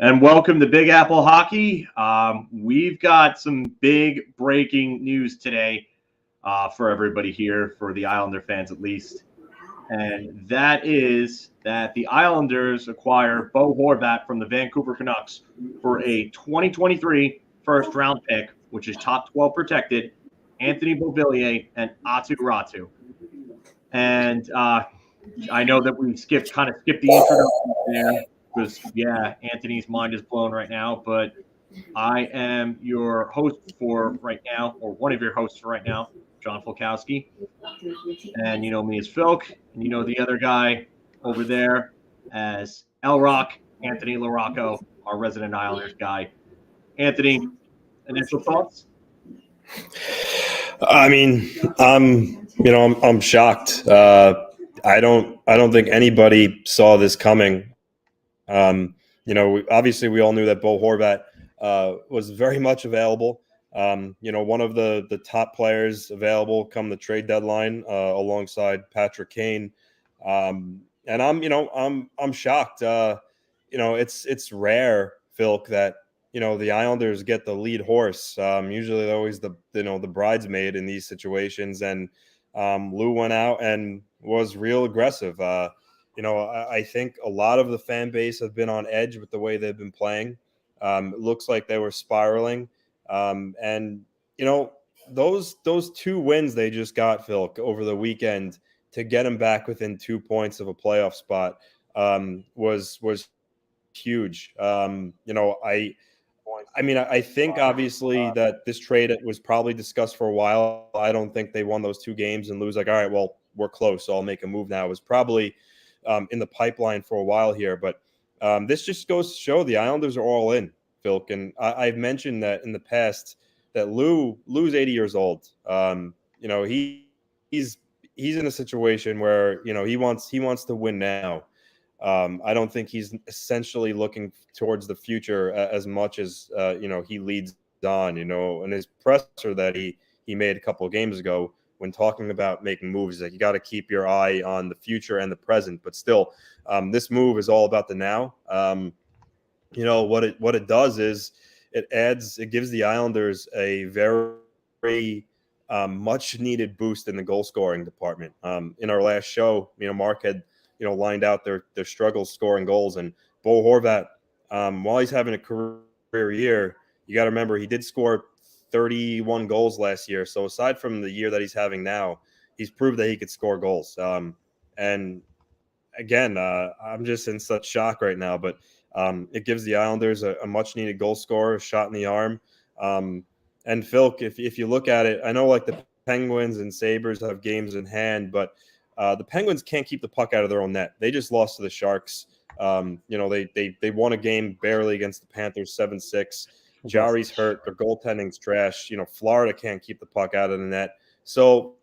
And welcome to Big Apple Hockey. We've got some big breaking news today for everybody here, for the Islander fans at least. And that is that the Islanders acquire Bo Horvat from the Vancouver Canucks for a 2023 first-round pick, which is top 12 protected, Anthony Beauvillier and Aatu Ratu. And I know that we skipped the introduction there because, Anthony's mind is blown right now. But I am your host for right now, or one of your hosts for right now, John Fulkowski. And you know me as Filk, and you know the other guy over there as L Rock, Anthony LaRocco, our resident Islanders guy. Anthony, initial thoughts? I mean, I'm shocked. I don't think anybody saw this coming. Obviously we all knew that Bo Horvat was very much available. One of the top players available come the trade deadline, alongside Patrick Kane. And I'm shocked. It's rare, Phil, that the Islanders get the lead horse. Usually they're always the bridesmaid in these situations. And Lou went out and was real aggressive. I think a lot of the fan base have been on edge with the way they've been playing. It looks like they were spiraling. Those two wins they just got, Phil, over the weekend to get them back within 2 points of a playoff spot was huge. I think obviously that this trade was probably discussed for a while. I don't think they won those two games and lose like, all right, well, we're close, so I'll make a move now. It was probably in the pipeline for a while here. But this just goes to show the Islanders are all in, Philk. And I've mentioned that in the past that Lou's 80 years old. He's in a situation where, he wants to win now. I don't think he's essentially looking towards the future as much as, he leads on, and his presser that he made a couple of games ago when talking about making moves, like you got to keep your eye on the future and the present, but still this move is all about the now. What it does is it gives the Islanders a very much needed boost in the goal scoring department. In our last show, Marc had lined out their struggles scoring goals. And Bo Horvat, while he's having a career year, you got to remember he did score 31 goals last year. So aside from the year that he's having now, he's proved that he could score goals. And again, I'm just in such shock right now. But it gives the Islanders a much-needed goal scorer, a shot in the arm. And Phil, if you look at it, I know like the Penguins and Sabres have games in hand, but the Penguins can't keep the puck out of their own net. They just lost to the Sharks. They won a game barely against the Panthers 7-6. Jari's hurt. Their goaltending's trash. Florida can't keep the puck out of the net. So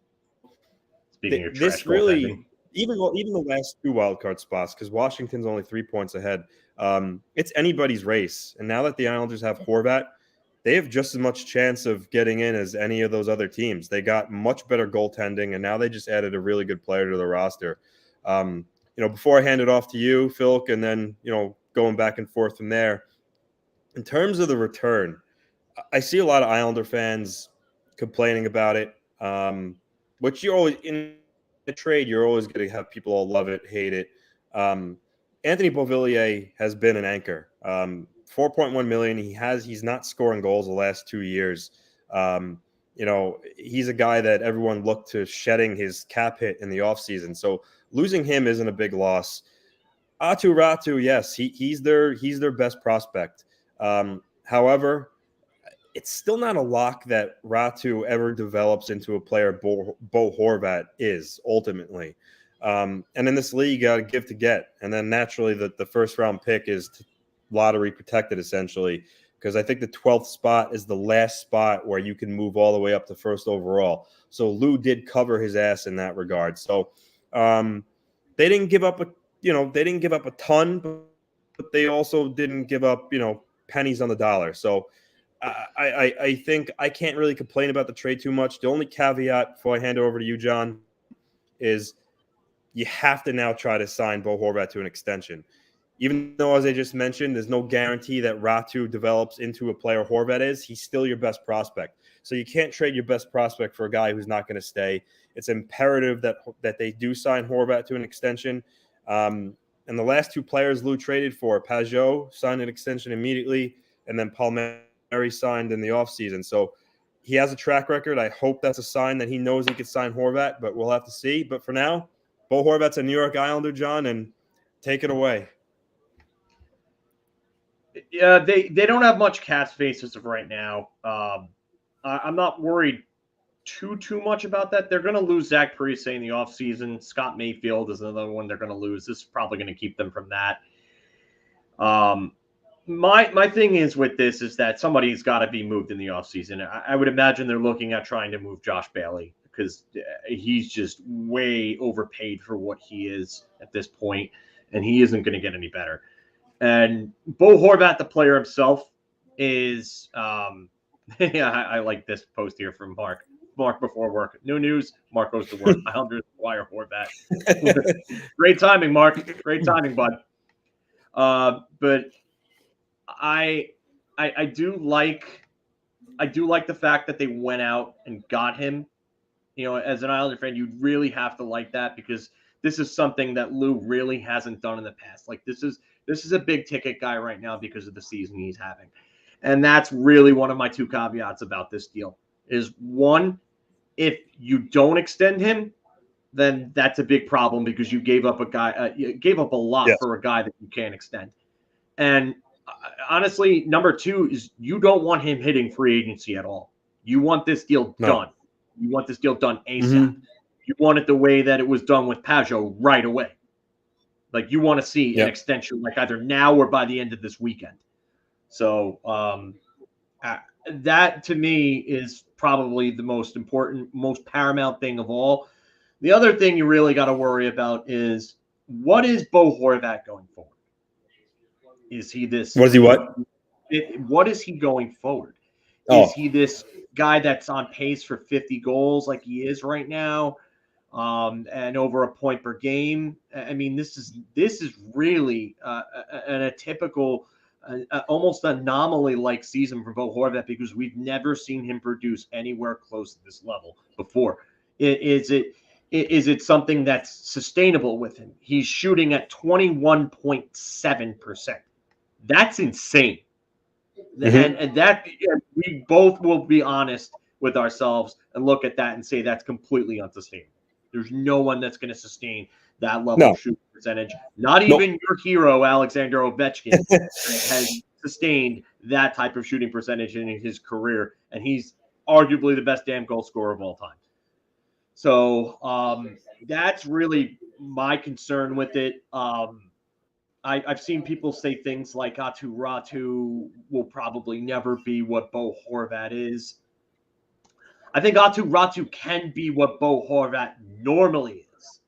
this really, even the last two wildcard spots, because Washington's only 3 points ahead, it's anybody's race. And now that the Islanders have Horvat, they have just as much chance of getting in as any of those other teams. They got much better goaltending, and now they just added a really good player to the roster. Before I hand it off to you, Phil, and then, going back and forth from there, in terms of the return, I see a lot of Islander fans complaining about it, which you always, in a trade, you're always going to have people all love it, hate it. Anthony Beauvillier has been an anchor. 4.1 million. He's not scoring goals the last 2 years. He's a guy that everyone looked to shedding his cap hit in the offseason. So losing him isn't a big loss. Aatu Ratu, yes, he's their best prospect. However, it's still not a lock that Ratu ever develops into a player Bo Horvat is ultimately. And in this league, you got to give to get. And then naturally the first round pick is lottery protected essentially, because I think the 12th spot is the last spot where you can move all the way up to first overall. So Lou did cover his ass in that regard. So they didn't give up a ton, but they also didn't give up, pennies on the dollar. So I think I can't really complain about the trade too much. The only caveat before I hand it over to you, John, is you have to now try to sign Bo Horvat to an extension. even though, as I just mentioned, there's no guarantee that Ratu develops into a player Horvat is, he's still your best prospect. So you can't trade your best prospect for a guy who's not going to stay. It's imperative that they do sign Horvat to an extension. And the last two players Lou traded for, Pajot signed an extension immediately, and then Palmieri signed in the offseason. So he has a track record. I hope that's a sign that he knows he could sign Horvat, but we'll have to see. But for now, Bo Horvat's a New York Islander, John, and take it away. Yeah, they don't have much cap space as of right now. I'm not worried too much about that. They're going to lose Zach Parise in the offseason. Scott Mayfield is another one they're going to lose. This is probably going to keep them from that. My thing is with this is that somebody's got to be moved in the offseason. I would imagine they're looking at trying to move Josh Bailey because he's just way overpaid for what he is at this point, and he isn't going to get any better. And Bo Horvat, the player himself, is yeah, I like this post here from Marc. Marc before work. No news. Marc goes to work. Islanders acquire Horvat. Great timing, Marc. Great timing, bud. But I do like the fact that they went out and got him. You know, as an Islander fan, you really have to like that because this is something that Lou really hasn't done in the past. Like this is a big ticket guy right now because of the season he's having. And that's really one of my two caveats about this deal is one, if you don't extend him, then that's a big problem because you gave up you gave up a lot for a guy that you can't extend. And honestly, number two is you don't want him hitting free agency at all. You want this deal done. You want this deal done ASAP. Mm-hmm. You want it the way that it was done with Pajot right away. Like you want to see an extension like either now or by the end of this weekend. So that to me is probably the most important, most paramount thing of all. The other thing you really got to worry about is what is Bo Horvat going forward? Is he this? Was he what? What is he going forward? Is he this guy that's on pace for 50 goals like he is right now? And over a point per game. I mean, this is really a typical, almost anomaly-like season for Bo Horvat because we've never seen him produce anywhere close to this level before. Is it something that's sustainable with him? He's shooting at 21.7%. That's insane. Mm-hmm. And that we both will be honest with ourselves and look at that and say that's completely unsustainable. There's no one that's going to sustain that level of shooting percentage. Not even your hero, Alexander Ovechkin, has sustained that type of shooting percentage in his career. And he's arguably the best damn goal scorer of all time. So that's really my concern with it. I've seen people say things like Ratu will probably never be what Bo Horvat is. I think Ratu can be what Bo Horvat normally is.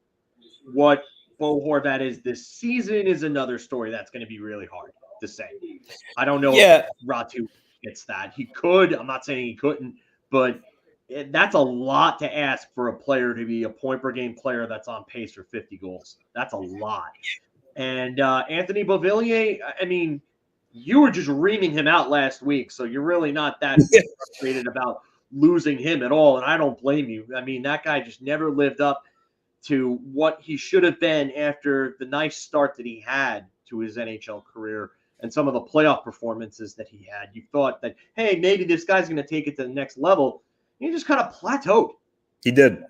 What Bo Horvat is this season is another story that's going to be really hard to say. I don't know if Ratu gets that. He could. I'm not saying he couldn't, but that's a lot to ask for a player to be a point-per-game player that's on pace for 50 goals. That's a lot. And Anthony Beauvillier, I mean, you were just reaming him out last week, so you're really not that frustrated about losing him at all, and I don't blame you. I mean, that guy just never lived up to what he should have been after the nice start that he had to his NHL career and some of the playoff performances that he had. You thought that, hey, maybe this guy's going to take it to the next level. He just kind of plateaued. He did.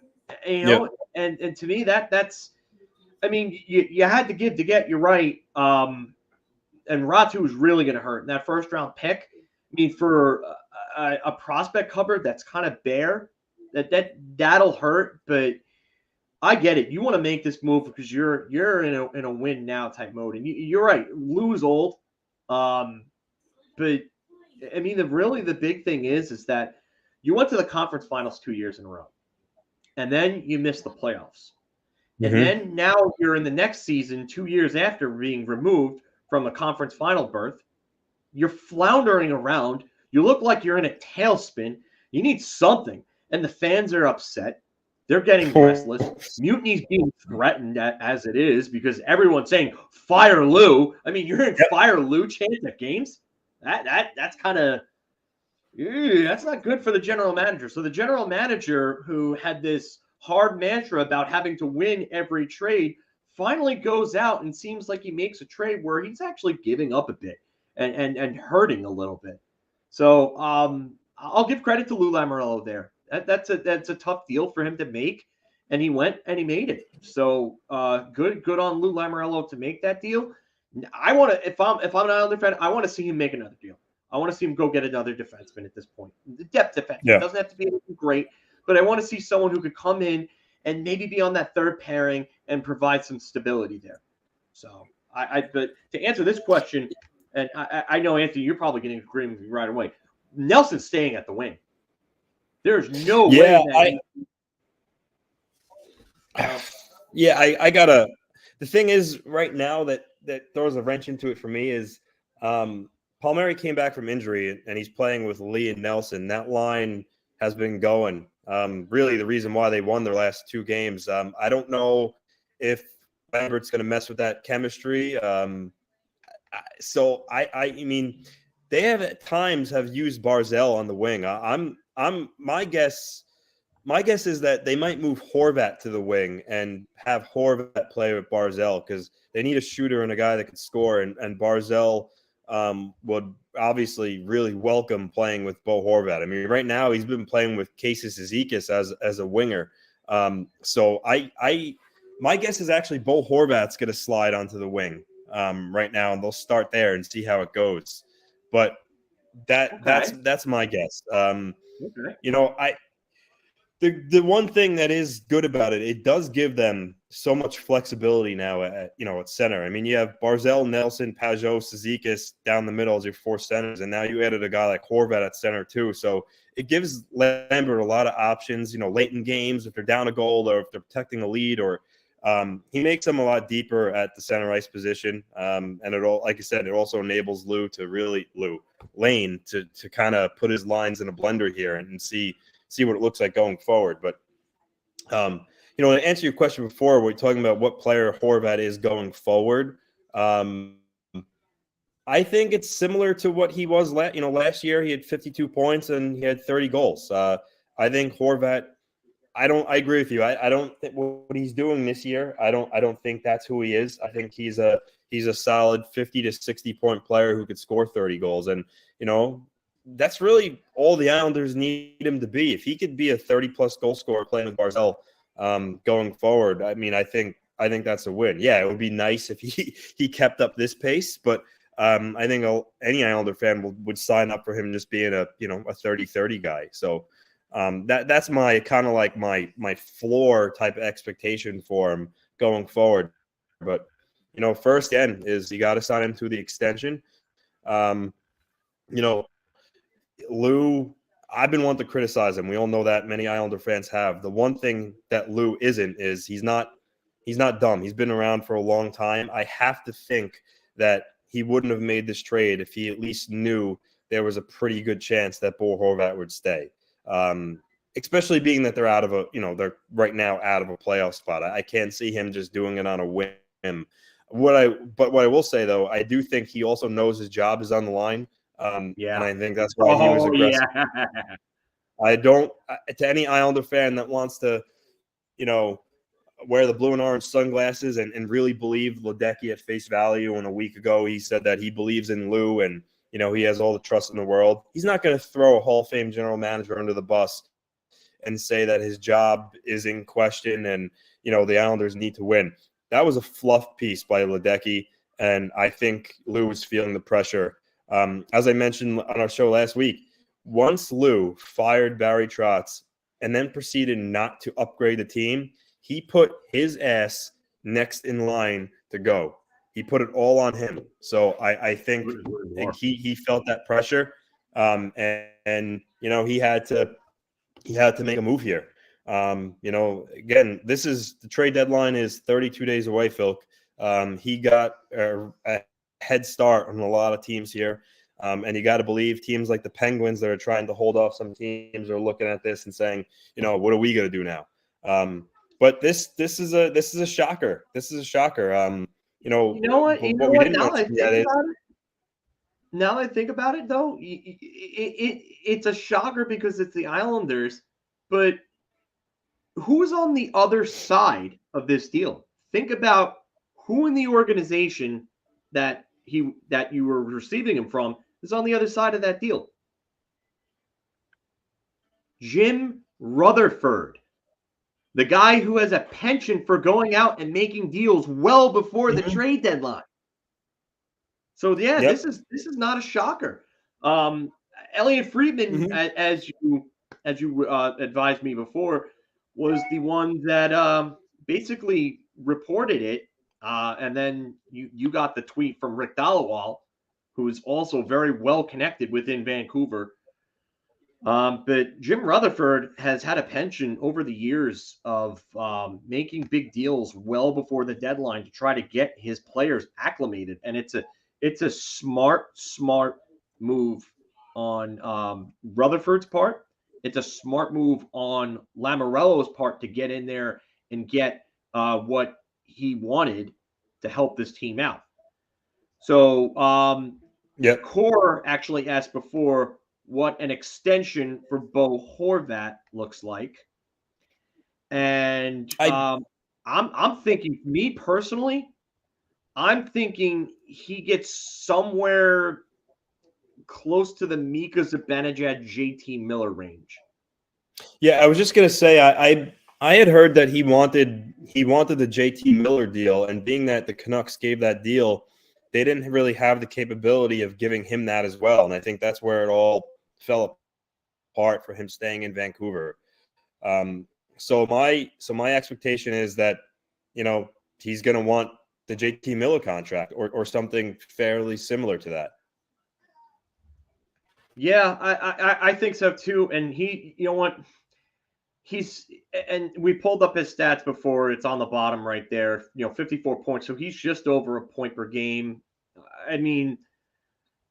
You know, and to me, that's – I mean, you had to give to get. You're right. And Ratu was really going to hurt. And that first-round pick, I mean, for a prospect cupboard that's kind of bare, that'll hurt. But I get it. You want to make this move because you're in a win now type mode. And you're right. Lou's old. But I mean, the big thing is that you went to the conference finals 2 years in a row, and then you missed the playoffs. And then now you're in the next season, 2 years after being removed from the conference final berth. You're floundering around. You look like you're in a tailspin. You need something. And the fans are upset. They're getting restless. Mutiny's being threatened as it is because everyone's saying fire Lou. I mean, you're in fire Lou chants at games. That's kind of that's not good for the general manager. So the general manager, who had this hard mantra about having to win every trade, finally goes out and seems like he makes a trade where he's actually giving up a bit and hurting a little bit. So I'll give credit to Lou Lamoriello there. That's a tough deal for him to make, and he went and he made it. So good on Lou Lamoriello to make that deal. I want to if I'm an Islander fan, I want to see him make another deal. I want to see him go get another defenseman at this point. The depth defenseman. It doesn't have to be anything great, but I want to see someone who could come in and maybe be on that third pairing and provide some stability there. So but to answer this question, and I know, Anthony, you're probably going to agree with me right away. Nelson's staying at the wing. There's no way that I gotta. The thing is, right now that throws a wrench into it for me is Palmieri came back from injury and he's playing with Lee and Nelson. That line has been going. Really, the reason why they won their last two games. I don't know if Lambert's going to mess with that chemistry. So I mean, they have at times have used Barzal on the wing. My guess is that they might move Horvat to the wing and have Horvat play with Barzal because they need a shooter and a guy that can score. And Barzal would obviously really welcome playing with Bo Horvat. I mean, right now he's been playing with Casey Cizikas as a winger. So my guess is actually Bo Horvat's going to slide onto the wing right now, and they'll start there and see how it goes. But that's my guess. You know, the one thing that is good about it, it does give them so much flexibility now at center. I mean, you have Barzal, Nelson, Pajot, Cizikas down the middle as your four centers, and now you added a guy like Horvat at center too. So it gives Lambert a lot of options, late in games if they're down a goal or if they're protecting a lead, or he makes them a lot deeper at the center ice position. And like I said, it also enables Lane to kind of put his lines in a blender here and see what it looks like going forward. But, to answer your question before, we're talking about what player Horvat is going forward. I think it's similar to what he was last year. He had 52 points and he had 30 goals. I think Horvat, I agree with you. I don't think what he's doing this year, I don't think that's who he is. I think he's a solid 50 to 60 point player who could score 30 goals. And, that's really all the Islanders need him to be. If he could be a 30-plus goal scorer playing with Barzal going forward, I mean, I think that's a win. Yeah, it would be nice if he kept up this pace, but I think any Islander fan would sign up for him just being a 30-30 guy. So that's my kind of like my floor type of expectation for him going forward. But first again is you got to sign him to the extension. Lou, I've been wanting to criticize him. We all know that. Many Islander fans have. The one thing that Lou isn't is he's not dumb. He's been around for a long time. I have to think that he wouldn't have made this trade if he at least knew there was a pretty good chance that Bo Horvat would stay. Especially being that they're they're right now out of a playoff spot. I can't see him just doing it on a whim. What I will say though, I do think he also knows his job is on the line. And I think that's why he was aggressive. Yeah. I don't, to any Islander fan that wants to, wear the blue and orange sunglasses and really believe Ledecky at face value. And a week ago, he said that he believes in Lou and, he has all the trust in the world. He's not going to throw a Hall of Fame general manager under the bus and say that his job is in question and, the Islanders need to win. That was a fluff piece by Ledecky. And I think Lou was feeling the pressure. As I mentioned on our show last week, once Lou fired Barry Trotz and then proceeded not to upgrade the team, he put his ass next in line to go. He put it all on him. So I think he felt that pressure, and he had to make a move here. Again, the trade deadline is 32 days away, Phil. He got a head start on a lot of teams here. And you got to believe teams like the Penguins that are trying to hold off some teams are looking at this and saying, what are we going to do now? But this is a shocker. This is a shocker. You know what? What we didn't mention yet is now that I think about it, though, it's a shocker because it's the Islanders, but who's on the other side of this deal? Think about who in the organization that you were receiving him from is on the other side of that deal. Jim Rutherford, the guy who has a penchant for going out and making deals well before the trade deadline. So yeah, Yep. this is not a shocker. Elliot Friedman, as you advised me before, was the one that basically reported it, and then you got the tweet from Rick Dallowall, who is also very well connected within Vancouver. But Jim Rutherford has had a penchant over the years of making big deals well before the deadline to try to get his players acclimated, and it's a smart move on Rutherford's part. It's a smart move on Lamoriello's part to get in there and get what he wanted to help this team out. So, Core actually asked before what an extension for Bo Horvat looks like, and I'm thinking, me personally, I'm thinking he gets somewhere close to the Mika Zibanejad, JT Miller range. Yeah, I was just gonna say I had heard that he wanted the JT Miller deal, and being that the Canucks gave that deal, they didn't really have the capability of giving him that as well, and I think that's where it all fell apart for him staying in Vancouver. So my expectation is that he's gonna want the JT Miller contract or something fairly similar to that. Yeah, I think so too. And he, you know what? And we pulled up his stats before. It's on the bottom right there. 54 points. So he's just over a point per game. I mean,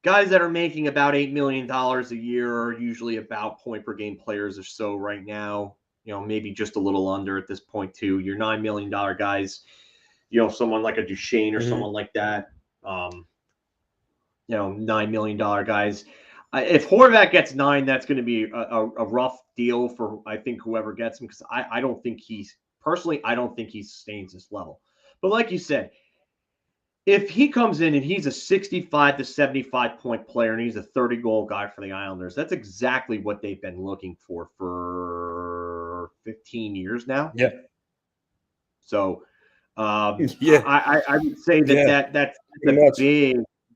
guys that are making about $8 million a year are usually about point per game players or so right now. Maybe just a little under at this point too. Your $9 million guys, someone like a Duchesne or someone like that. $9 million guys. If Horvat gets 9, that's going to be a rough deal for, I think, whoever gets him, because I don't think he sustains this level. But like you said, if he comes in and he's a 65 to 75 point player and he's a 30 goal guy for the Islanders, that's exactly what they've been looking for 15 years now. Yeah. So I would say that's a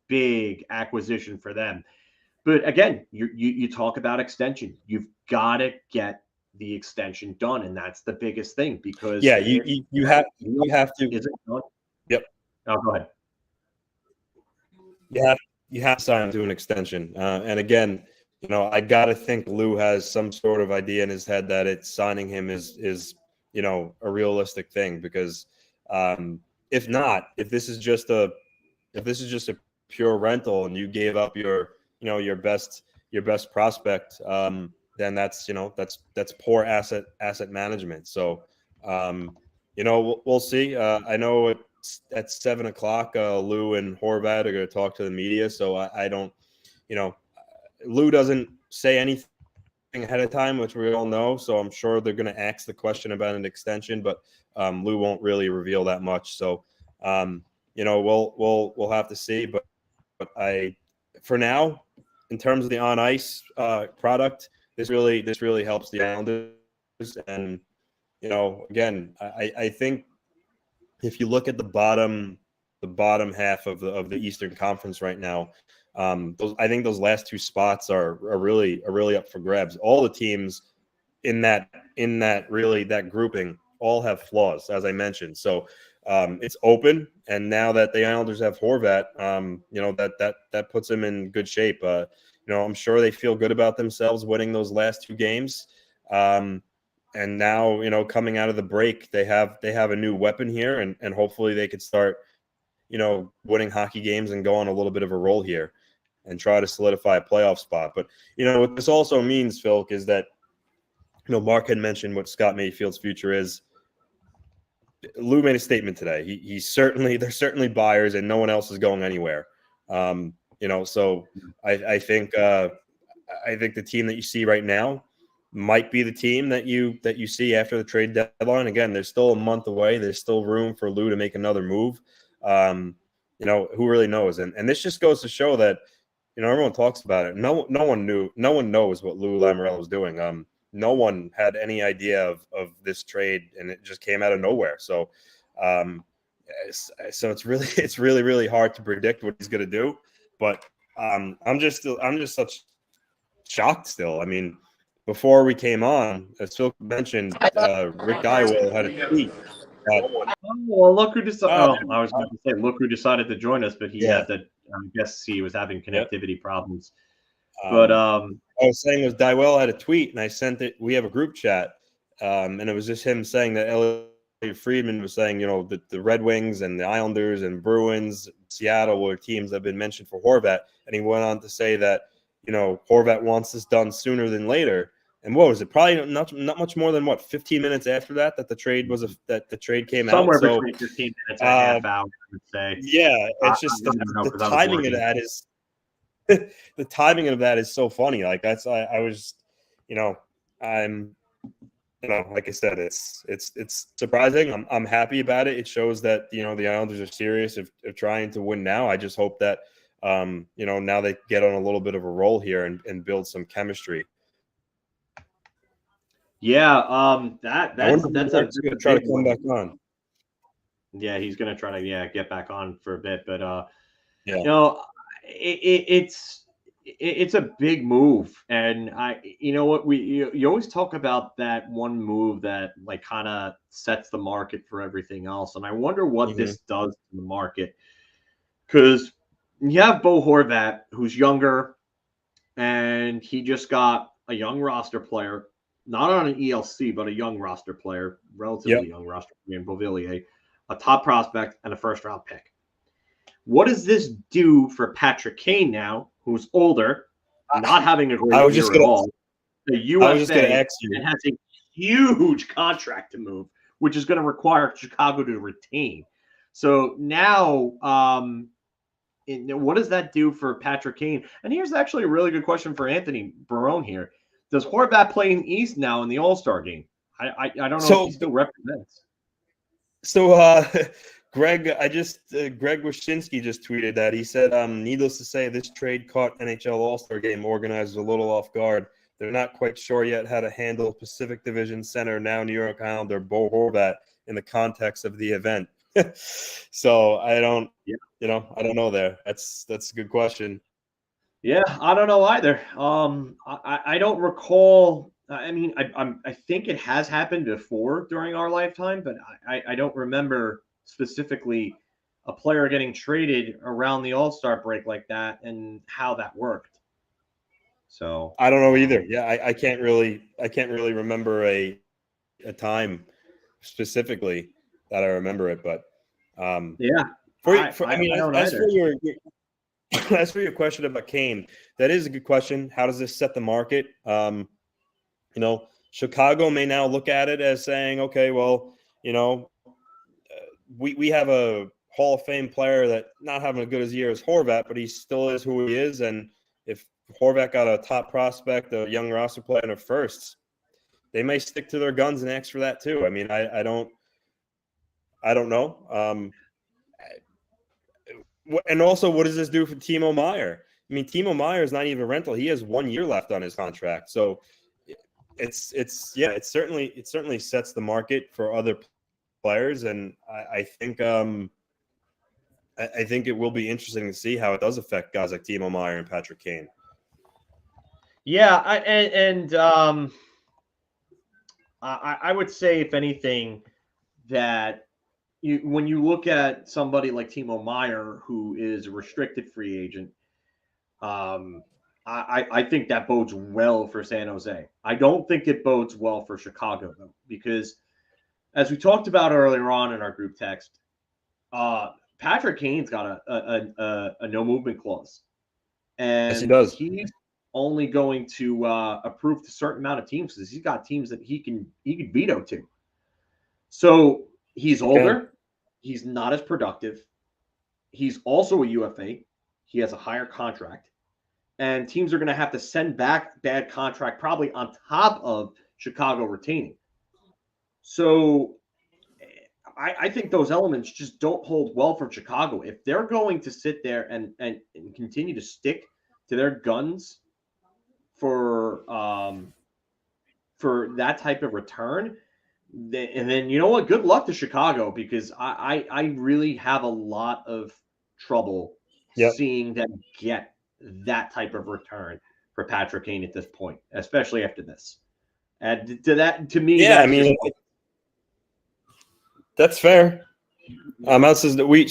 big acquisition for them. But again, you talk about extension. You've got to get the extension done, and that's the biggest thing, because you have to. Is it done? Yep. Oh, go ahead. You have to sign him to an extension, and again, I gotta think Lou has some sort of idea in his head that signing him is a realistic thing, because if this is just a pure rental and you gave up your best prospect, then that's poor asset management. So we'll see. I know at 7:00 Lou and Horvat are going to talk to the media, so I don't, Lou doesn't say anything ahead of time, which we all know, so I'm sure they're going to ask the question about an extension, but Lou won't really reveal that much. So we'll have to see, but for now, in terms of the on ice product, this really helps the Islanders. And again, I think if you look at the bottom half of the Eastern Conference right now, I think those last two spots are really up for grabs. All the teams in that grouping all have flaws, as I mentioned. So it's open, and now that the Islanders have Horvat, that puts them in good shape. I'm sure they feel good about themselves winning those last two games. And now, coming out of the break, they have a new weapon here, and hopefully they could start, winning hockey games and go on a little bit of a roll here and try to solidify a playoff spot. But, what this also means, Phil, is that, Marc had mentioned what Scott Mayfield's future is. Lou made a statement today. There's certainly buyers, and no one else is going anywhere. So I think the team that you see right now might be the team that you see after the trade deadline. Again, there's still a month away. There's still room for Lou to make another move. Who really knows? And this just goes to show that, everyone talks about it. No one knows what Lou Lamoriello was doing. No one had any idea of this trade, and it just came out of nowhere. So it's really, really hard to predict what he's going to do. But I'm just such shocked still. I mean, before we came on, as Phil mentioned, Rick Dywell had a tweet. Well, look who decided. I was going to say, look who decided to join us, but he had to. I guess he was having connectivity problems. But I was saying was Dywell had a tweet, and I sent it. We have a group chat, and it was just him saying that Elliot Friedman was saying, the Red Wings and the Islanders and Bruins, Seattle were teams that have been mentioned for Horvat, and he went on to say that Horvat wants this done sooner than later. And what was it? Probably not much more than 15 minutes after that the trade came out. Somewhere between 15 minutes and a half hour, I would say. Yeah, it's just the timing of that is the timing of that is so funny. Like like I said, it's surprising. I'm happy about it. It shows that the Islanders are serious of trying to win now. I just hope that now they get on a little bit of a roll here and build some chemistry. Yeah, that's going to try to come back on. Yeah, he's going to try to get back on for a bit, but it's a big move, and you always talk about that one move that like kind of sets the market for everything else, and I wonder what this does to the market, because you have Bo Horvat, who's younger, and he just got a young roster player. Not on an ELC, but a young roster player, relatively young roster player in Beauvillier, a top prospect, and a first-round pick. What does this do for Patrick Kane now, who's older, not having a great year at all? The USA and has a huge contract to move, which is going to require Chicago to retain. So now, what does that do for Patrick Kane? And here's actually a really good question for Anthony Barone here. Does Horvat play in the East now in the All-Star game? I don't know if he still represents. So, Greg Wyshynski just tweeted that. He said, needless to say, this trade caught NHL All-Star game organizers a little off guard. They're not quite sure yet how to handle Pacific Division center, now New York Islander Bo Horvat, in the context of the event. So I don't know there. That's a good question. Yeah, I don't know either. I don't recall. I mean, I think it has happened before during our lifetime, but I don't remember specifically a player getting traded around the All-Star break like that and how that worked. So I don't know either. Yeah, I can't really remember a time specifically that I remember it, but as for your question about Kane, that is a good question. How does this set the market? Chicago may now look at it as saying, okay, well, we have a Hall of Fame player that not having as good a year as Horvat, but he still is who he is. And if Horvat got a top prospect, a young roster player, and a first, they may stick to their guns and ask for that too. I mean, I don't know. And also, what does this do for Timo Meier? I mean, Timo Meier is not even a rental. He has 1 year left on his contract. So it certainly sets the market for other players. And I think it will be interesting to see how it does affect guys like Timo Meier and Patrick Kane. Yeah, I would say, if anything, that when you look at somebody like Timo Meier, who is a restricted free agent, I think that bodes well for San Jose. I don't think it bodes well for Chicago, though, because as we talked about earlier on in our group text, Patrick Kane's got a no movement clause, and yes, he does. only going to approve to a certain amount of teams because he's got teams that he can veto to. So he's older. He's not as productive. He's also a UFA. He has a higher contract. And teams are going to have to send back bad contract probably on top of Chicago retaining. So I think those elements just don't hold well for Chicago. If they're going to sit there and continue to stick to their guns for that type of return, then you know what? Good luck to Chicago, because I really have a lot of trouble seeing them get that type of return for Patrick Kane at this point, especially after this. And to me, I mean, that's fair. Mouse says that we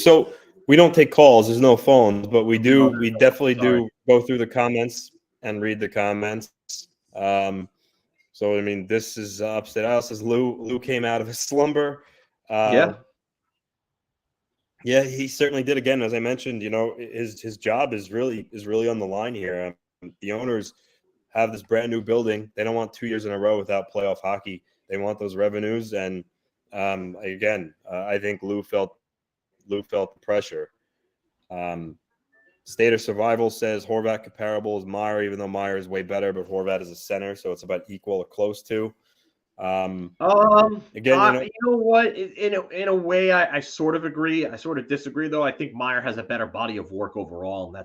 don't take calls. There's no phones, but we definitely do go through the comments and read the comments. So I mean, this is upstate Isle says Lou came out of his slumber. Yeah, he certainly did. Again, as I mentioned, his job is really on the line here. The owners have this brand new building. They don't want 2 years in a row without playoff hockey. They want those revenues, and again, I think Lou felt the pressure. State of Survival says Horvat comparable is Meyer, even though Meyer is way better, but Horvat is a center, so it's about equal or close to. Again, you know what? In a way, I sort of agree. I sort of disagree, though. I think Meyer has a better body of work overall,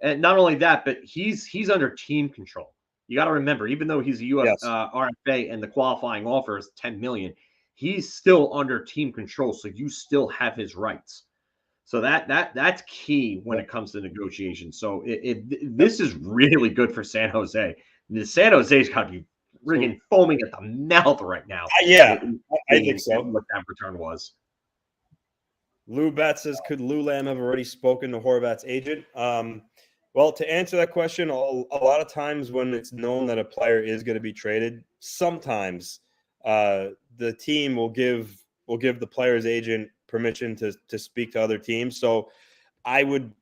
and not only that, but he's under team control. You got to remember, even though he's a RFA and the qualifying offer is $10 million, he's still under team control, so you still have his rights. So that's key when it comes to negotiations. So this is really good for San Jose. The San Jose's got to be friggin' foaming at the mouth right now. I think so. What that return was. Lou Bat says, could Lou Lamb have already spoken to Horvat's agent? Well, to answer that question, a lot of times when it's known that a player is going to be traded, sometimes the team will give the player's agent permission to speak to other teams. So I would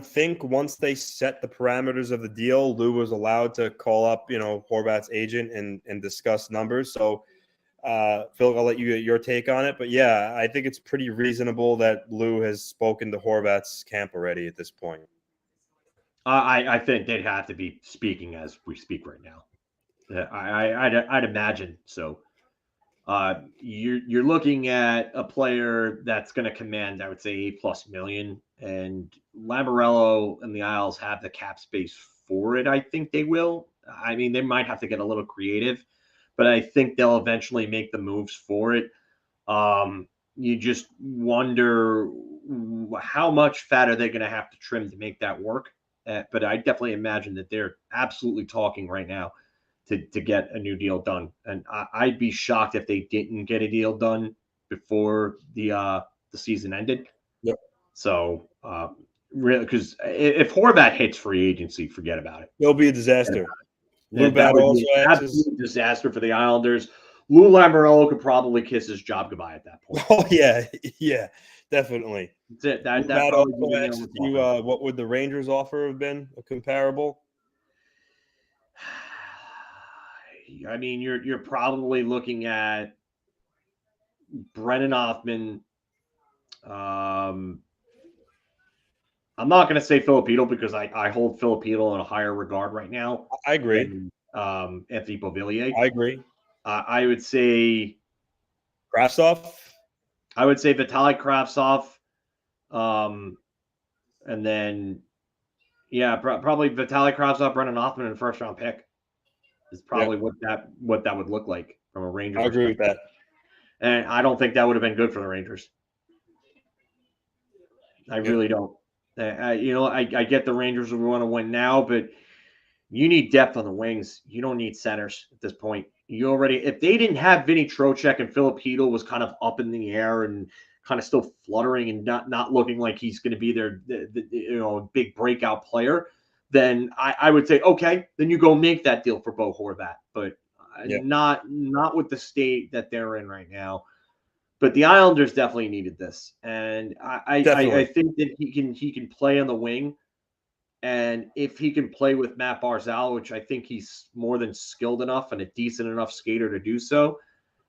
think once they set the parameters of the deal, Lou was allowed to call up, Horvat's agent and discuss numbers. So Phil, I'll let you get your take on it. But yeah, I think it's pretty reasonable that Lou has spoken to Horvat's camp already at this point. I think they'd have to be speaking as we speak right now. I'd imagine so. You're looking at a player that's going to command, I would say, $8+ million, and Lamoriello and the Isles have the cap space for it. I think they will. I mean, they might have to get a little creative, but I think they'll eventually make the moves for it. You just wonder how much fat are they going to have to trim to make that work. But I definitely imagine that they're absolutely talking right now to get a new deal done. And I'd be shocked if they didn't get a deal done before the season ended. Yep. So really, because if Horvat hits free agency, forget about it. It'll be a disaster. That would be an absolute disaster for the Islanders. Lou Lamoriello could probably kiss his job goodbye at that point. Oh yeah, definitely. That's it. What would the Rangers offer have been a comparable? I mean, you're probably looking at Brennan Hoffman. I'm not going to say Filipino because I hold Filipino in a higher regard right now. I agree. Than, Anthony Beauvillier. I agree. I would say Kravtsov. I would say Vitaly Kravtsov. And then, probably Vitaly Kravtsov, Brennan Hoffman, and a first-round pick is probably what that would look like from a Rangers. I agree with that. And I don't think that would have been good for the Rangers. I really don't. I get the Rangers would want to win now, but you need depth on the wings. You don't need centers at this point. If they didn't have Vinny Trocheck and Filipino was kind of up in the air and kind of still fluttering and not looking like he's going to be their big breakout player, then I would say, okay, then you go make that deal for Bo Horvat, but not with the state that they're in right now. But the Islanders definitely needed this, and I think that he can play on the wing. And if he can play with Matt Barzal, which I think he's more than skilled enough and a decent enough skater to do so,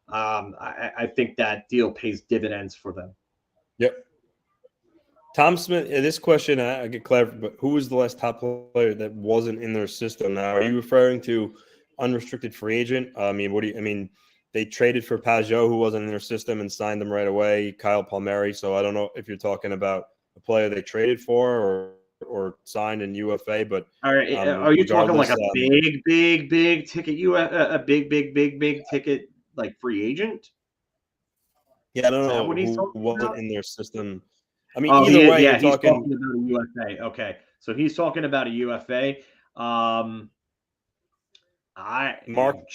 I think that deal pays dividends for them. Yep. Tom Smith, this question, I get clever, but who was the last top player that wasn't in their system? Now, are you referring to unrestricted free agent? I mean, they traded for Pajot, who wasn't in their system, and signed him right away, Kyle Palmieri. So I don't know if you're talking about a player they traded for or signed in UFA, but are you talking like a big ticket a big ticket like free agent? Yeah, I don't know who wasn't in their system. I mean, either way, he's talking about a UFA. Okay, so he's talking about a UFA. Marc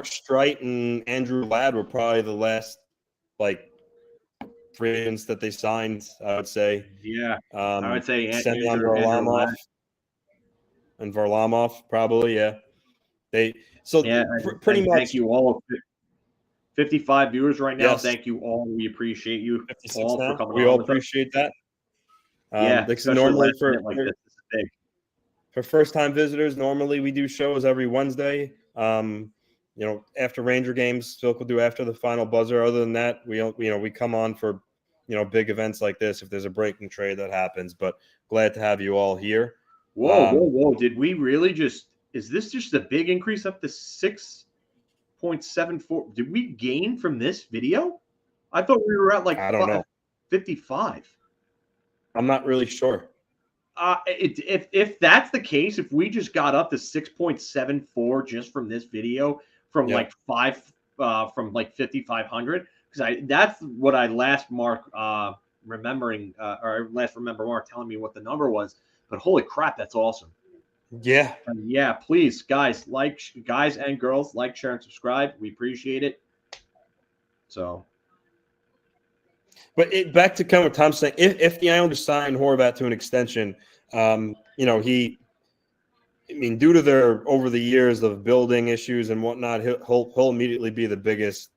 Streit and Andrew Ladd were probably the last free agents that they signed, I would say. Yeah, I would say Semyon Varlamov and Varlamov probably. Yeah, pretty much. Thank you all. 55 viewers right now. Yes. Thank you all. We appreciate you all for coming on. We all appreciate that. Normally for first-time visitors, normally we do shows every Wednesday. After Ranger games, Phil will do after the final buzzer. Other than that, we come on for big events like this if there's a breaking trade that happens. But glad to have you all here. Whoa! Did we really just? Is this just a big increase up to 6.74? Did we gain from this video? I thought we were at I don't know, 55. I'm not really sure. If that's the case, if we just got up to 6.74 just from this video from from 5,500, because that's what I last remember Marc telling me what the number was. But holy crap, that's awesome. Yeah. Please, guys and girls, like, share, and subscribe. We appreciate it. So. But back to kind of what Tom's saying, if the Islanders sign Horvat to an extension, due to their over the years of building issues and whatnot, he'll immediately be the biggest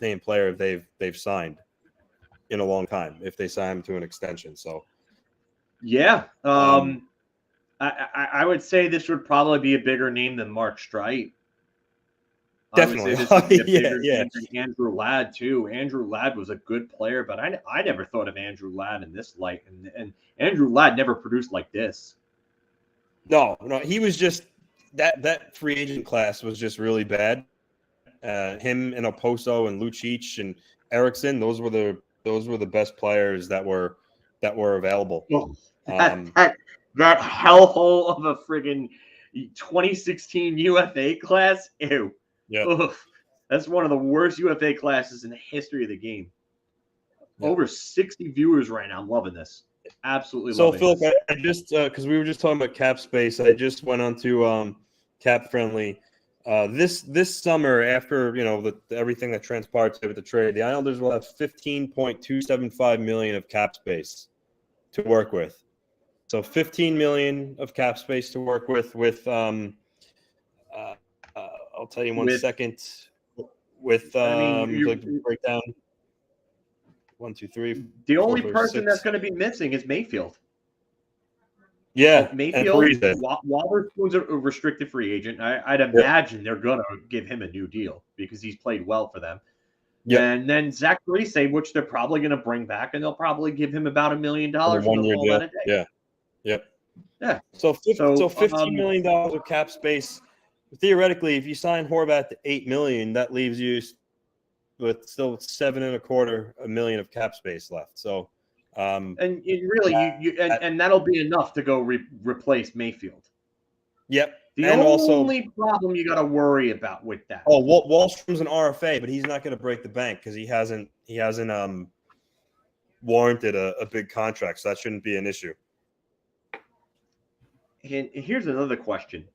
name player they've signed in a long time if they sign him to an extension. So, yeah, I would say this would probably be a bigger name than Marc Streit. Definitely. Than Andrew Ladd, too. Andrew Ladd was a good player, but I never thought of Andrew Ladd in this light. And Andrew Ladd never produced like this. No, he was just that free agent class was just really bad. Him and Oposo and Lucic and Eriksson, those were the best players that were available. Oh, that hellhole of a friggin' 2016 UFA class. Ew. Yeah. Oof. That's one of the worst UFA classes in the history of the game. Yeah. Over 60 viewers right now. I'm loving this. Absolutely loving Phil, this. I just because we were just talking about cap space, I just went on to Cap Friendly. This summer, after everything that transpired with the trade, the Islanders will have $15.275 million of cap space to work with. So $15 million of cap space to work with I'll tell you one second. With break down 1, 2, 3. The only person that's going to be missing is Mayfield. Yeah, Mayfield. Wahlberg's a restricted free agent. I'd imagine they're going to give him a new deal because he's played well for them. Yeah, and then Zach Parise, which they're probably going to bring back, and they'll probably give him about $1 million for 1 year deal. Yeah. Yep. Yeah. So $15 million of cap space. Theoretically, if you sign Horvat to $8 million, that leaves you with still $7.25 million of cap space left. So, and that'll be enough to go replace Mayfield. Yep. The only problem you got to worry about with that. Oh, Wallstrom's an RFA, but he's not going to break the bank because he hasn't warranted a big contract, so that shouldn't be an issue. And here's another question.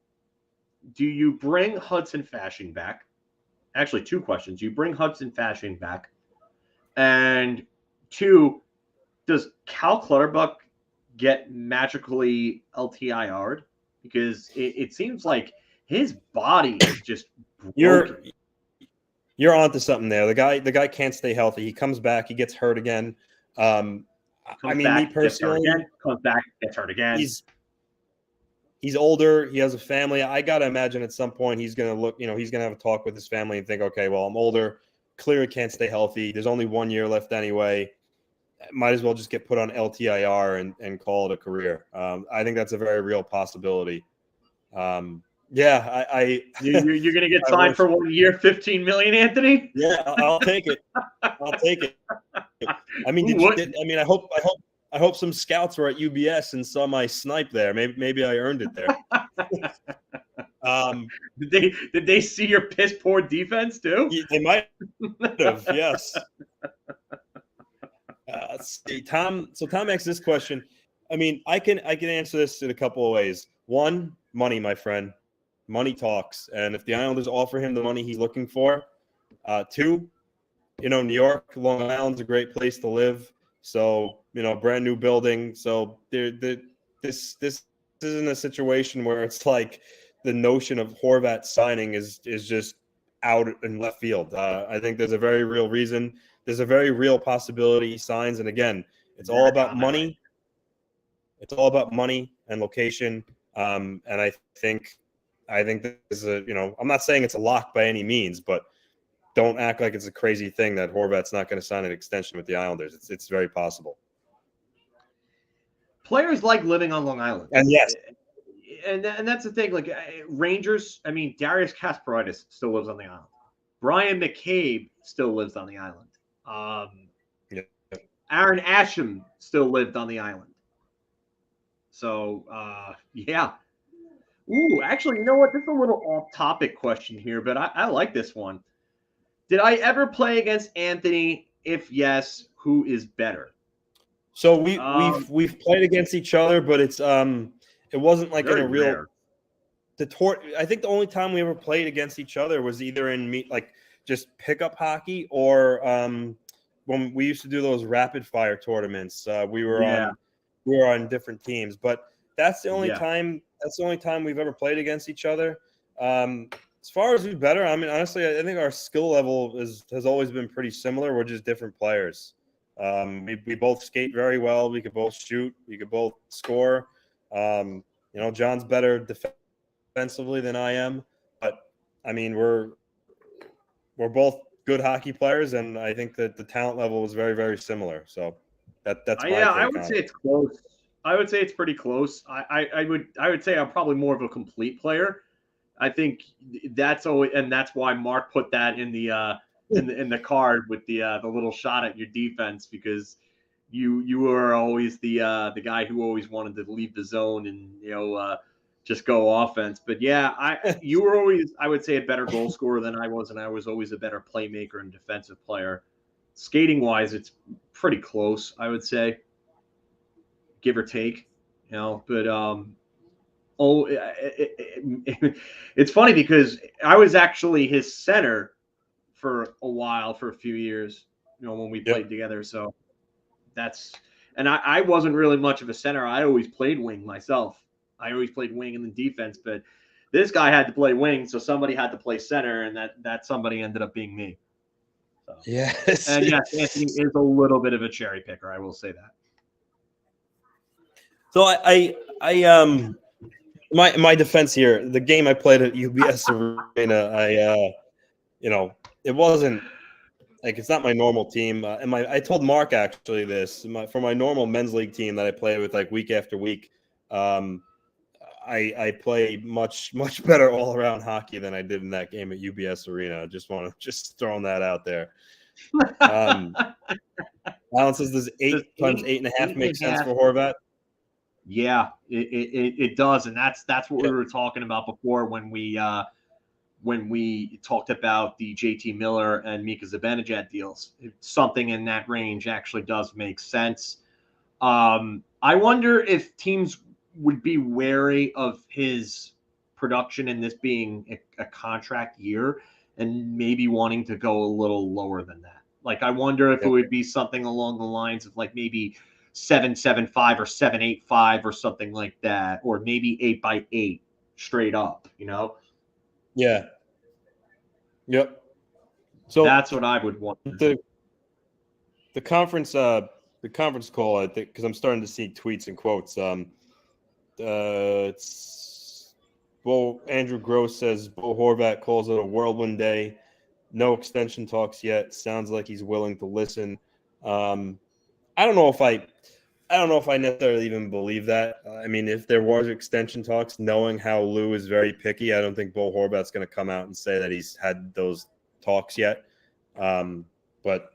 Do you bring Hudson Fasching back? Actually, 2 questions. You bring Hudson Fasching back. And 2, does Cal Clutterbuck get magically LTIR'd? Because it seems like his body is just broken. You're onto something there. The guy can't stay healthy. He comes back. He gets hurt again. Me personally, comes back, gets hurt again. he's older. He has a family. I got to imagine at some point he's going to look, he's going to have a talk with his family and think, okay, well, I'm older. Clearly can't stay healthy. There's only 1 year left anyway. Might as well just get put on LTIR and call it a career. I think that's a very real possibility. Yeah, you're going to get signed for 1 year, $15 million, Anthony? Yeah, I'll take it. I'll take it. I mean, I hope some scouts were at UBS and saw my snipe there. Maybe I earned it there. Did they see your piss poor defense too? They might have. Yes. Let's see, Tom. So Tom asks this question. I mean, I can answer this in a couple of ways. One, money, my friend. Money talks, and if the Islanders offer him the money he's looking for, two, New York, Long Island's a great place to live. So brand new building. So this isn't a situation where it's like the notion of Horvat signing is just out in left field. I think there's a very real reason. There's a very real possibility he signs, and again, it's all about money. It's all about money and location. And I think this is I'm not saying it's a lock by any means, but don't act like it's a crazy thing that Horvat's not going to sign an extension with the Islanders. It's very possible. Players like living on Long Island. And yes. And that's the thing. Like Rangers, I mean, Darius Kasparaitis still lives on the island. Brian McCabe still lives on the island. Aaron Asham still lived on the island. So, yeah. Ooh, actually, you know what? This is a little off-topic question here, but I like this one. Did I ever play against Anthony? If yes, who is better? So we've played against each other, but it wasn't like in a real rare. I think the only time we ever played against each other was either in just pickup hockey or when we used to do those rapid fire tournaments. We were on different teams, but that's the only time. That's the only time we've ever played against each other. As far as who's better, I mean, honestly, I think our skill level has always been pretty similar. We're just different players. We both skate very well. We could both shoot. We could both score. John's better defensively than I am, but I mean, we're both good hockey players, and I think that the talent level is very, very similar. So that's my take I would say it's close. I would say it's pretty close. I would say I'm probably more of a complete player. I think that's always, and that's why Marc put that in the in the card with the little shot at your defense, because you were always the guy who always wanted to leave the zone and just go offense. But yeah, you were always, I would say, a better goal scorer than I was, and I was always a better playmaker and defensive player. Skating wise, it's pretty close, I would say, give or take. But it's funny because I was actually his center for a while, for a few years, when we played together. So and I wasn't really much of a center. I always played wing myself. I always played wing in the defense, but this guy had to play wing, so somebody had to play center, and that somebody ended up being me. So. Yes. And yes, Anthony is a little bit of a cherry picker. I will say that. So my defense here, the game I played at UBS Arena, it wasn't like, it's not my normal team. And I told Marc actually this, for my normal men's league team that I play with like week after week, I play much better all around hockey than I did in that game at UBS Arena. I just want to throwing that out there. Alan says, does 8 times 8.5 make sense for Horvat? Yeah, it does, and that's what we were talking about before when we talked about the JT Miller and Mika Zibanejad deals. Something in that range actually does make sense. I wonder if teams would be wary of his production and this being a contract year and maybe wanting to go a little lower than that. Like, I wonder if it would be something along the lines of like maybe 7.75 or 7.85 or something like that, or maybe 8x8 straight up, Yeah. Yep. So that's what I would want. The conference call, I think, because I'm starting to see tweets and quotes. Andrew Gross says Bo Horvat calls it a whirlwind day. No extension talks yet. Sounds like he's willing to listen. I don't know if I necessarily even believe that. I mean, if there was extension talks, knowing how Lou is very picky, I don't think Bo Horvat's going to come out and say that he's had those talks yet. But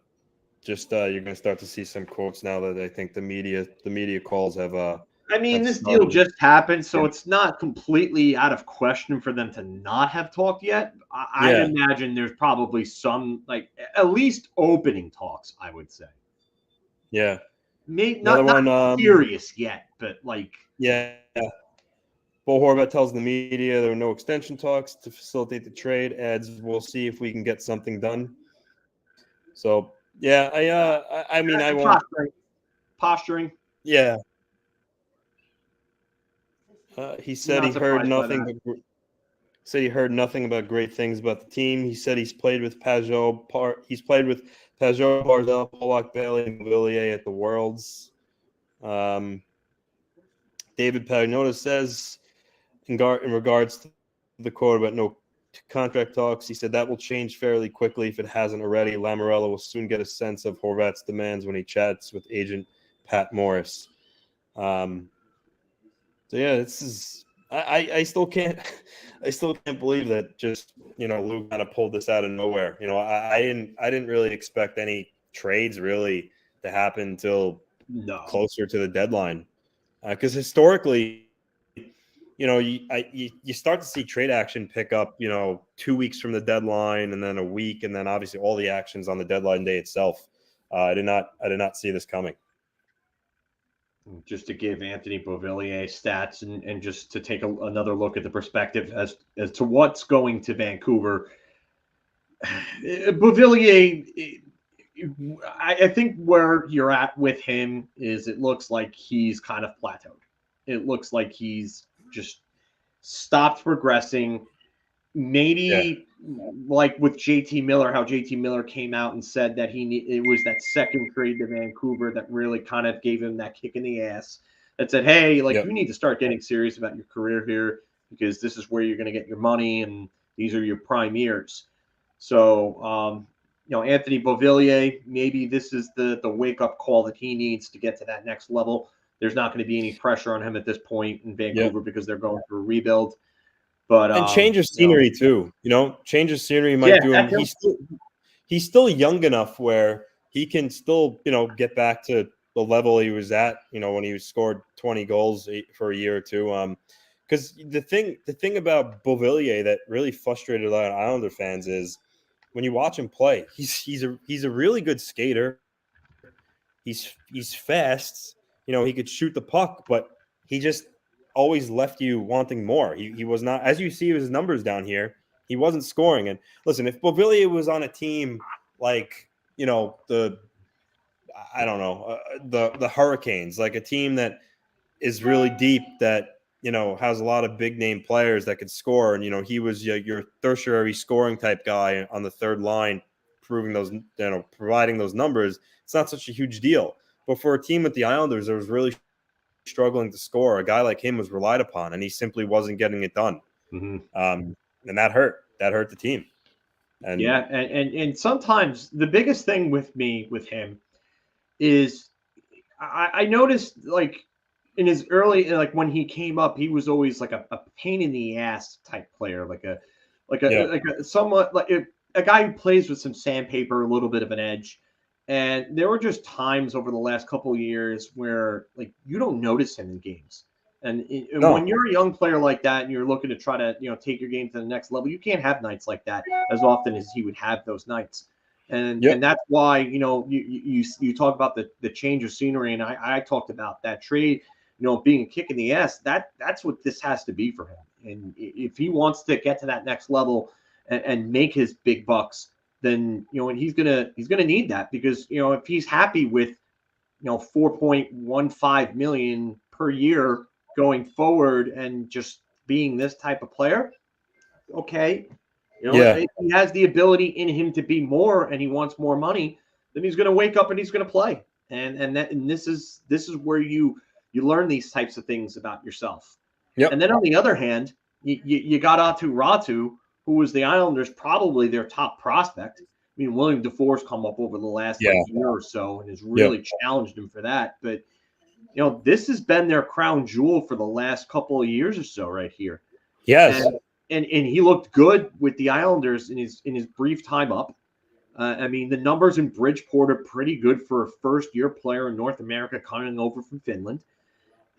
just you're going to start to see some quotes now that I think the media calls have. I mean, have this started. deal just happened, so Yeah. it's not completely out of question for them to not have talked yet. I'd Yeah. imagine there's probably some, like, at least opening talks, I would say. Yeah. Maybe Another not one, serious yet, but like. Yeah. Bo Horvat tells the media there were no extension talks to facilitate the trade. Adds, we'll see if we can get something done. So yeah, I mean I won't. Posturing. Yeah. He said Not he heard surprised by nothing. that. But said he heard nothing about great things about the team. He said he's played with Pajot. He's played with Pajot, Barzal, Pollock, Bailey, and Villiers at the Worlds. David Pagnotta says in regards to the quote about no contract talks, he said that will change fairly quickly if it hasn't already. Lamorello will soon get a sense of Horvat's demands when he chats with agent Pat Morris. So yeah, this is I still can't believe that just Lou kind of pulled this out of nowhere. I didn't really expect any trades really to happen until closer to the deadline, because historically, you start to see trade action pick up 2 weeks from the deadline, and then a week, and then obviously all the actions on the deadline day itself. I did not see this coming. Just to give Anthony Beauvillier stats and just to take another look at the perspective as to what's going to Vancouver. Beauvillier, I think where you're at with him is it looks like he's kind of plateaued. It looks like he's just stopped progressing. Maybe like with JT Miller, how JT Miller came out and said that it was that second trade to Vancouver that really kind of gave him that kick in the ass that said, hey, you need to start getting serious about your career here because this is where you're going to get your money and these are your prime years. So, Anthony Beauvillier, maybe this is the wake-up call that he needs to get to that next level. There's not going to be any pressure on him at this point in Vancouver because they're going through a rebuild. But and change of scenery too. Change of scenery might do him. He's still young enough where he can still get back to the level he was at. When he scored 20 goals for a year or two. Because the thing about Beauvillier that really frustrated a lot of Islander fans is when you watch him play, he's a really good skater. He's fast. He could shoot the puck, but he just always left you wanting more. He was not, as you see his numbers down here, he wasn't scoring. And listen, if Beauvillier was on a team like, the Hurricanes, like a team that is really deep, that, has a lot of big name players that could score. And, he was your tertiary scoring type guy on the third line, providing those numbers. It's not such a huge deal. But for a team with the Islanders, there was really struggling to score, a guy like him was relied upon, and he simply wasn't getting it done. Mm-hmm. And that hurt the team. And and sometimes the biggest thing with him is I noticed in his early, when he came up, he was always like a pain in the ass type player, like a somewhat like a guy who plays with some sandpaper, a little bit of an edge. And there were just times over the last couple of years where you don't notice him in games. And when you're a young player like that and you're looking to try to take your game to the next level, you can't have nights like that as often as he would have those nights. And that's why you talk about the change of scenery, and I talked about that trade, being a kick in the ass. That's what this has to be for him. And if he wants to get to that next level and make his big bucks, then and he's gonna need that, because if he's happy with $4.15 million per year going forward and just being this type of player, okay, if he has the ability in him to be more and he wants more money, then he's gonna wake up and he's gonna play. And this is where you you learn these types of things about yourself. Yep. And then on the other hand, you got Ratu, who was the Islanders' probably their top prospect. I mean, William Defore's come up over the last year or so and has really challenged him for that. But, this has been their crown jewel for the last couple of years or so right here. Yes. And he looked good with the Islanders in his brief time up. I mean, the numbers in Bridgeport are pretty good for a first-year player in North America coming over from Finland.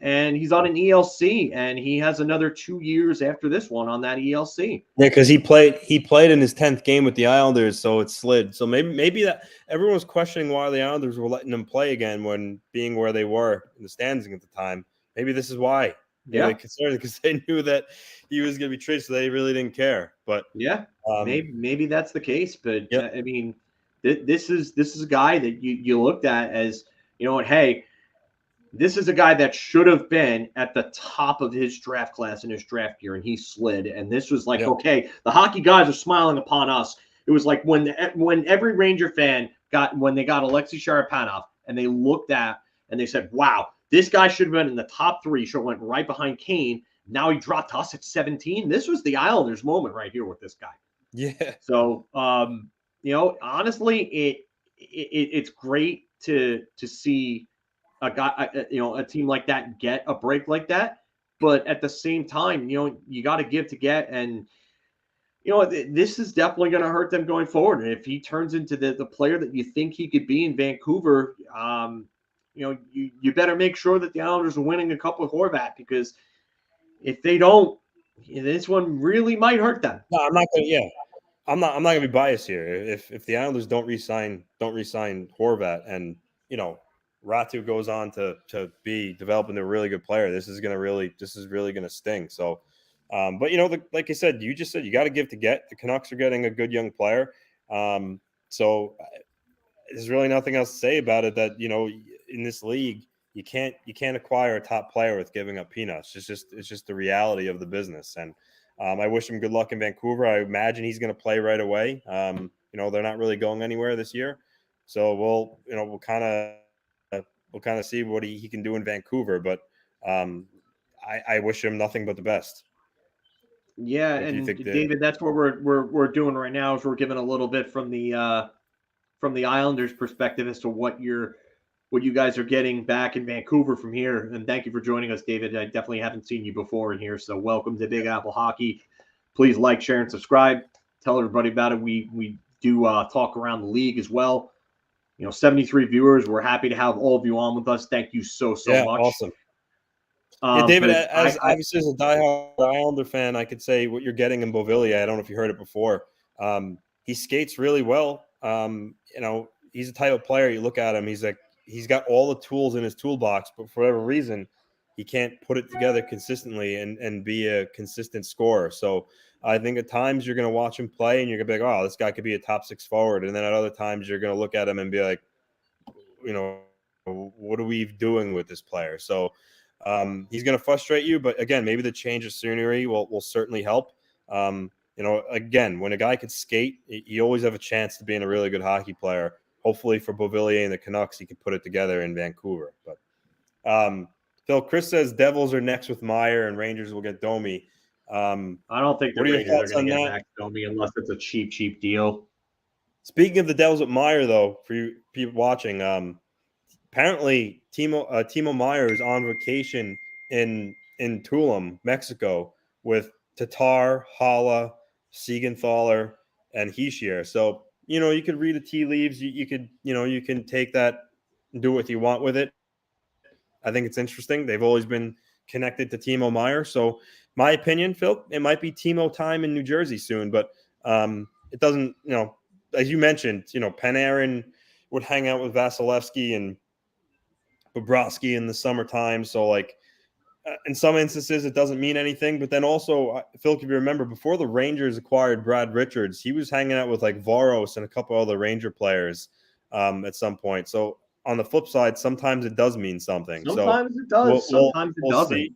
And he's on an ELC, and he has another 2 years after this one on that ELC. Yeah, because he played in his 10th game with the Islanders, so it slid. So maybe that everyone was questioning why the Islanders were letting him play again when being where they were in the standings at the time. Maybe this is why. They concerned because they knew that he was going to be traded, so they really didn't care. But maybe that's the case. But I mean, this is a guy that you looked at as, hey, this is a guy that should have been at the top of his draft class in his draft year, and he slid. And this was like, okay, the hockey guys are smiling upon us. It was like when every Ranger fan when they got Alexei Sharapanov, and they looked at and they said, wow, this guy should have been in the top 3. Should have went right behind Kane. Now he dropped to us at 17. This was the Islanders' moment right here with this guy. Yeah. So, honestly, it's great to see a guy, a team like that get a break like that. But at the same time, you got to give to get. And, this is definitely going to hurt them going forward. And if he turns into the player that you think he could be in Vancouver, you better make sure that the Islanders are winning a couple of Horvat, because if they don't, this one really might hurt them. No, I'm not going to. Yeah, I'm not going to be biased here. If the Islanders don't re-sign Horvat, and Ratu goes on to be developing a really good player, this is really going to sting. So, but like I said, you just said you got to give to get. The Canucks are getting a good young player. So there's really nothing else to say about it. That in this league, you can't acquire a top player with giving up peanuts. It's just the reality of the business. And I wish him good luck in Vancouver. I imagine he's going to play right away. They're not really going anywhere this year, so we'll kind of see what he can do in Vancouver. But I wish him nothing but the best. Yeah, and David, that's what we're doing right now. Is we're giving a little bit from the Islanders' perspective as to what you guys are getting back in Vancouver from here. And thank you for joining us, David. I definitely haven't seen you before in here, so welcome to Big Apple Hockey. Please like, share, and subscribe. Tell everybody about it. We do talk around the league as well. 73 viewers. We're happy to have all of you on with us. Thank you so much. Awesome. David, obviously as a diehard Islander fan, I could say what you're getting in Beauvillier. I don't know if you heard it before. He skates really well. He's a type of player. You look at him, he's got all the tools in his toolbox, but for whatever reason, he can't put it together consistently and be a consistent scorer. So I think at times you're going to watch him play and you're going to be like, oh, this guy could be a top 6 forward. And then at other times you're going to look at him and be like, what are we doing with this player? So he's going to frustrate you. But again, maybe the change of scenery will certainly help. Again, when a guy could skate, you always have a chance to being a really good hockey player. Hopefully for Beauvillier and the Canucks, he can put it together in Vancouver. But Phil, Chris says Devils are next with Meyer and Rangers will get Domi. I don't think the Rangers are going to get back Domi unless it's a cheap deal. Speaking of the Devils with Meyer, though, for you people watching, apparently Timo Meyer is on vacation in Tulum, Mexico, with Tatar, Hala, Siegenthaler, and Hischier. So you could read the tea leaves. You can take that and do what you want with it. I think it's interesting. They've always been connected to Timo Meyer. So my opinion, Phil, it might be Timo time in New Jersey soon, but it doesn't, as you mentioned, Panarin would hang out with Vasilevsky and Bobrovsky in the summertime. So in some instances, it doesn't mean anything. But then also, Phil, if you remember, before the Rangers acquired Brad Richards, he was hanging out with Varos and a couple other Ranger players at some point. So on the flip side, sometimes it does mean something. Sometimes it does. Sometimes it doesn't. See.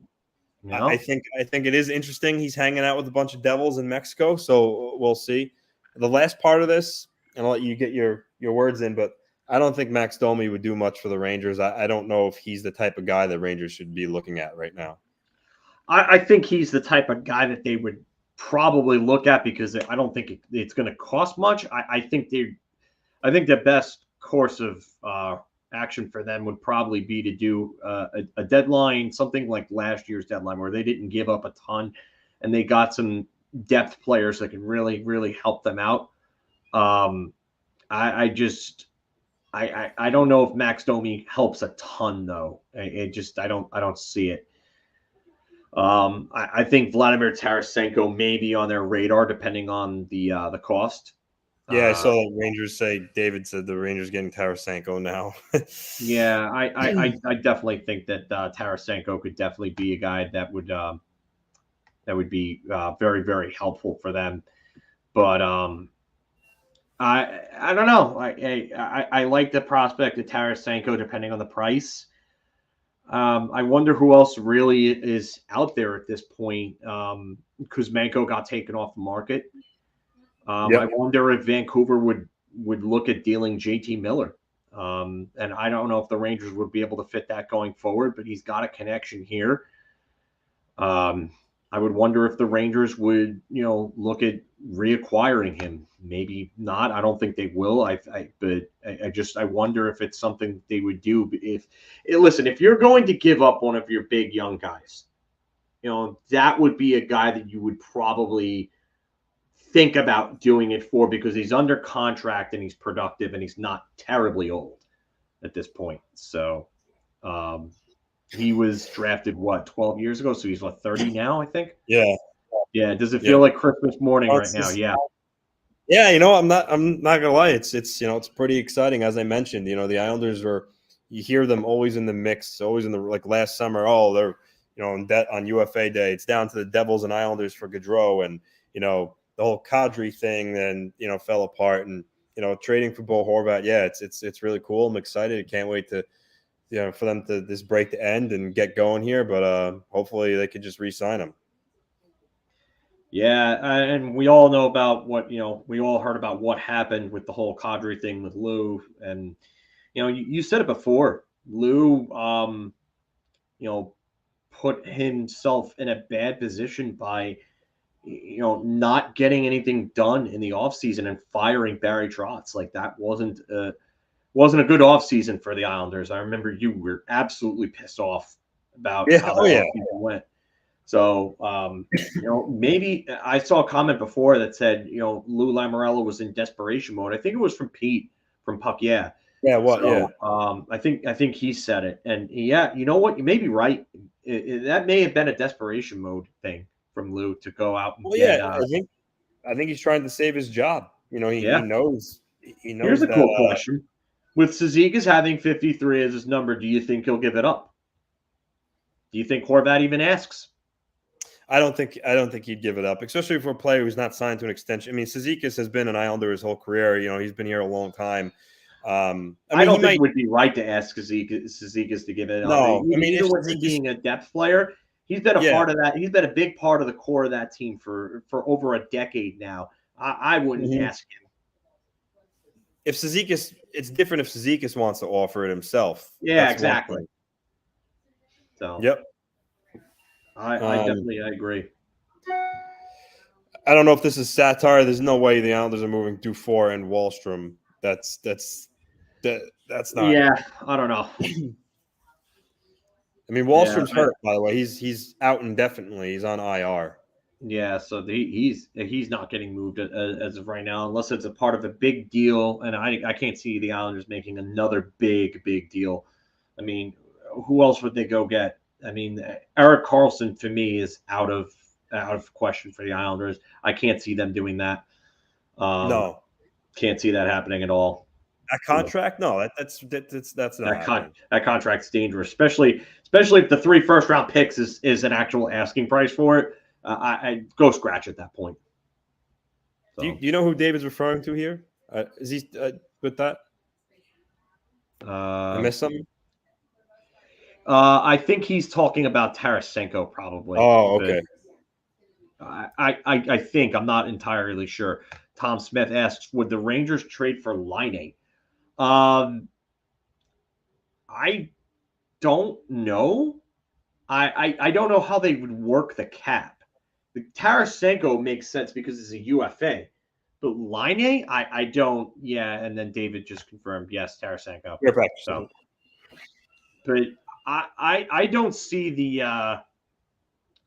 I think it is interesting. He's hanging out with a bunch of Devils in Mexico, so we'll see. The last part of this, and I'll let you get your words in, but I don't think Max Domi would do much for the Rangers. I don't know if he's the type of guy the Rangers should be looking at right now. I think he's the type of guy that they would probably look at because I don't think it's going to cost much. I think the best course of action for them would probably be to do a deadline, something like last year's deadline, where they didn't give up a ton and they got some depth players that can really, really help them out. I don't know if Max Domi helps a ton though. I don't see it. I think Vladimir Tarasenko may be on their radar depending on the cost. Yeah, I saw the Rangers say. David said the Rangers getting Tarasenko now. Yeah, I definitely think that Tarasenko could definitely be a guy that would be very, very helpful for them. But I don't know. I like the prospect of Tarasenko depending on the price. I wonder who else really is out there at this point. Kuzmenko got taken off the market. Yep. I wonder if Vancouver would look at dealing JT Miller. And I don't know if the Rangers would be able to fit that going forward, but he's got a connection here. I would wonder if the Rangers would, look at reacquiring him. Maybe not. I don't think they will. But I wonder if it's something they would do. Listen, if you're going to give up one of your big young guys, that would be a guy that you would probably think about doing it for because he's under contract and he's productive and he's not terribly old at this point. So he was drafted, 12 years ago? So he's, 30 now, I think? Yeah. Yeah. Does it feel like Christmas morning right now? Yeah. Yeah, I'm not gonna lie. It's it's pretty exciting. As I mentioned, the Islanders you hear them always in the mix, always in the last summer. Oh, they're on UFA day. It's down to the Devils and Islanders for Gaudreau, and the whole Kadri thing then fell apart, and trading for Bo Horvat. Yeah, it's really cool. I'm excited. I can't wait to for them to this break to end and get going here. But hopefully they could just re-sign him. Yeah, and we all know about what we all heard about what happened with the whole Kadri thing with Lou, and you said it before. Lou, put himself in a bad position by not getting anything done in the offseason and firing Barry Trotz. Like that wasn't a good offseason for the Islanders. I remember you were absolutely pissed off about how the offseason went. So, maybe I saw a comment before that said, Lou Lamoriello was in desperation mode. I think it was from Pete from Puck. Yeah. Yeah. What? So, yeah. I think he said it, and yeah, you know what? You may be right. That may have been a desperation mode thing from Lou to go out. And I think he's trying to save his job. He knows. Here's a cool question: with Cizikas having 53 as his number, do you think he'll give it up? Do you think Horvat even asks? I don't think he'd give it up, especially for a player who's not signed to an extension. I mean, Cizikas has been an Islander his whole career. He's been here a long time. I don't think it would be right to ask Cizikas to give it up. No, even with him being a depth player, he's been a part of that. He's been a big part of the core of that team for over a decade now. I wouldn't ask him. If Cizikas, it's different if Cizikas wants to offer it himself. Yeah, exactly. So. Yep. I definitely agree. I don't know if this is satire. There's no way the Islanders are moving Dufour and Wahlstrom. That's not. Yeah, I don't know. I mean, Wahlstrom's hurt, by the way. He's out indefinitely. He's on IR. Yeah, so he's not getting moved as of right now, unless it's a part of a big deal. And I can't see the Islanders making another big deal. I mean, who else would they go get? I mean, Erik Karlsson to me is out of question for the Islanders. I can't see them doing that. No, can't see that happening at all. That contract, no, that's not. That contract's dangerous, especially if the 3 first-round picks is an actual asking price for it. I go scratch at that point. So. Do you know who David's referring to here? Is he with that? I missed something. I think he's talking about Tarasenko, probably. Oh, okay. I think I'm not entirely sure. Tom Smith asks, would the Rangers trade for Laine? I don't know. I don't know how they would work the cap. The Tarasenko makes sense because it's a UFA. But Line, I don't. Yeah, and then David just confirmed, yes, Tarasenko. So, but I don't see the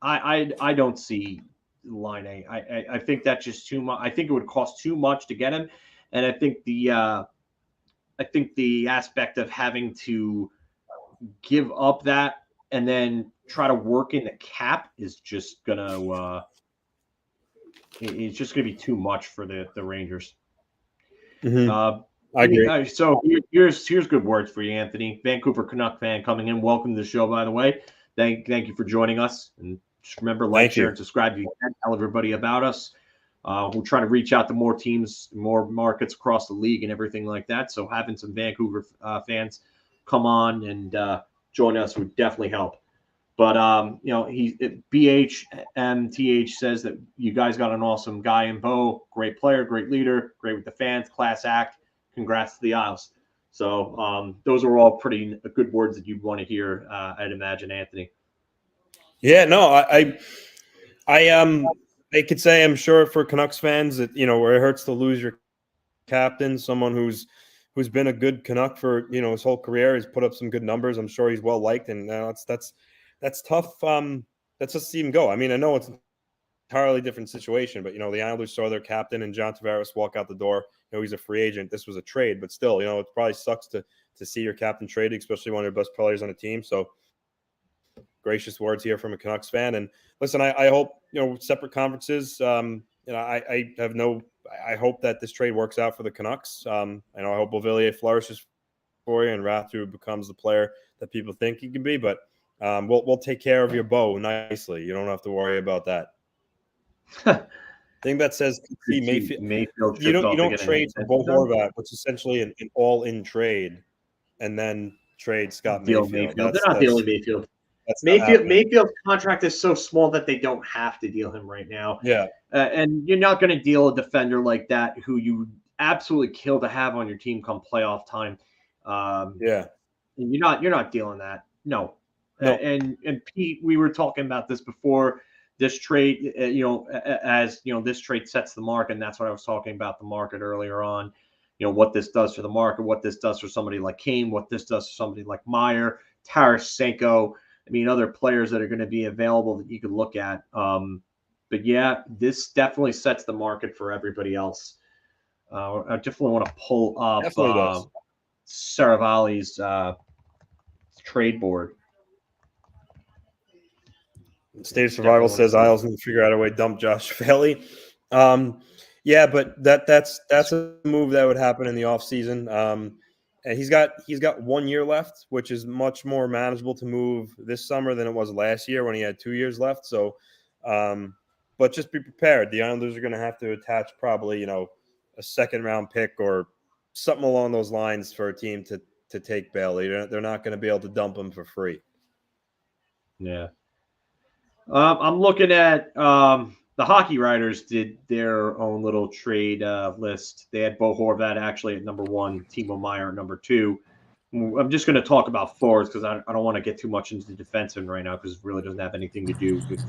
I don't see Line. I think that's just too much. I think it would cost too much to get him, and I think the aspect of having to give up that and then try to work in the cap is just gonna it's just gonna be too much for the Rangers. Mm-hmm. I agree. So here's good words for you, Anthony. Vancouver Canuck fan coming in. Welcome to the show, by the way. Thank you for joining us. And just remember, like, share, and subscribe. You can tell everybody about us. We're trying to reach out to more teams, more markets across the league, and everything like that. So having some Vancouver fans come on and join us would definitely help. But BHMTH says that you guys got an awesome guy in Bo, great player, great leader, great with the fans, class act. Congrats to the Isles. So those are all pretty good words that you'd want to hear, I'd imagine, Anthony. Yeah, no, I could say, I'm sure, for Canucks fans that, where it hurts to lose your captain, someone who's been a good Canuck for, his whole career, he's put up some good numbers. I'm sure he's well liked, and that's tough. That's just to see him go. I mean, I know it's an entirely different situation, but the Islanders saw their captain and John Tavares walk out the door. He's a free agent. This was a trade, but still, it probably sucks to see your captain traded, especially one of your best players on the team. So gracious words here from a Canucks fan. And listen, I hope, separate conferences, I hope that this trade works out for the Canucks. I hope Beauvillier flourishes for you and Rathu becomes the player that people think he can be, but we'll take care of your Bo nicely. You don't have to worry about that. Thing that says Mayfield you don't trade for Bo Horvat, which is essentially an all-in trade, and then trade Scott Mayfield. They're not dealing Mayfield. Mayfield's contract is so small that they don't have to deal him right now. Yeah, and you're not going to deal a defender like that who you would absolutely kill to have on your team come playoff time. Yeah, and you're not dealing that. No. And Pete, we were talking about this before. This trade, this trade sets the market, and that's what I was talking about the market earlier on. What this does for the market, what this does for somebody like Kane, what this does for somebody like Meyer, Tarasenko. I mean, other players that are going to be available that you could look at. But yeah, this definitely sets the market for everybody else. I definitely want to pull up Saravalli's trade board. State of Survival says Isles need to figure out a way to dump Josh Bailey. Yeah, but that's a move that would happen in the offseason. And he's got 1 year left, which is much more manageable to move this summer than it was last year when he had 2 years left. So, but just be prepared. The Islanders are going to have to attach probably, a second round pick or something along those lines for a team to take Bailey. They're not going to be able to dump him for free. Yeah. I'm looking at the Hockey Writers did their own little trade list. They had Bo Horvat actually at number 1, Timo Meier at number 2. I'm just going to talk about forwards because I don't want to get too much into the defenseman right now because it really doesn't have anything to do with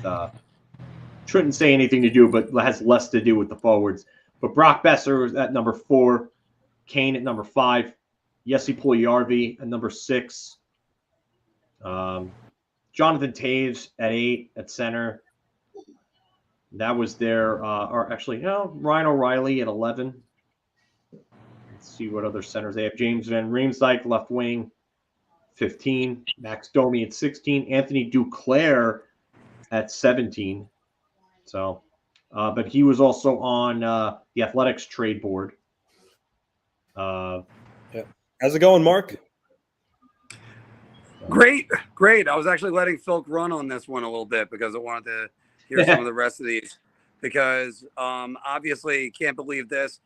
shouldn't say anything to do, but has less to do with the forwards. But Brock Besser was at number 4, Kane at number 5, Jesse Puljujärvi at number 6. Jonathan Taves at 8 at center. That was their, Ryan O'Reilly at 11. Let's see what other centers they have. James Van Riemsdyk, left wing, 15. Max Domi at 16. Anthony Duclair at 17. So, but he was also on the Athletics trade board. Yeah. How's it going, Mark? Great. I was actually letting Phil run on this one a little bit because I wanted to hear some of the rest of these because obviously can't believe this.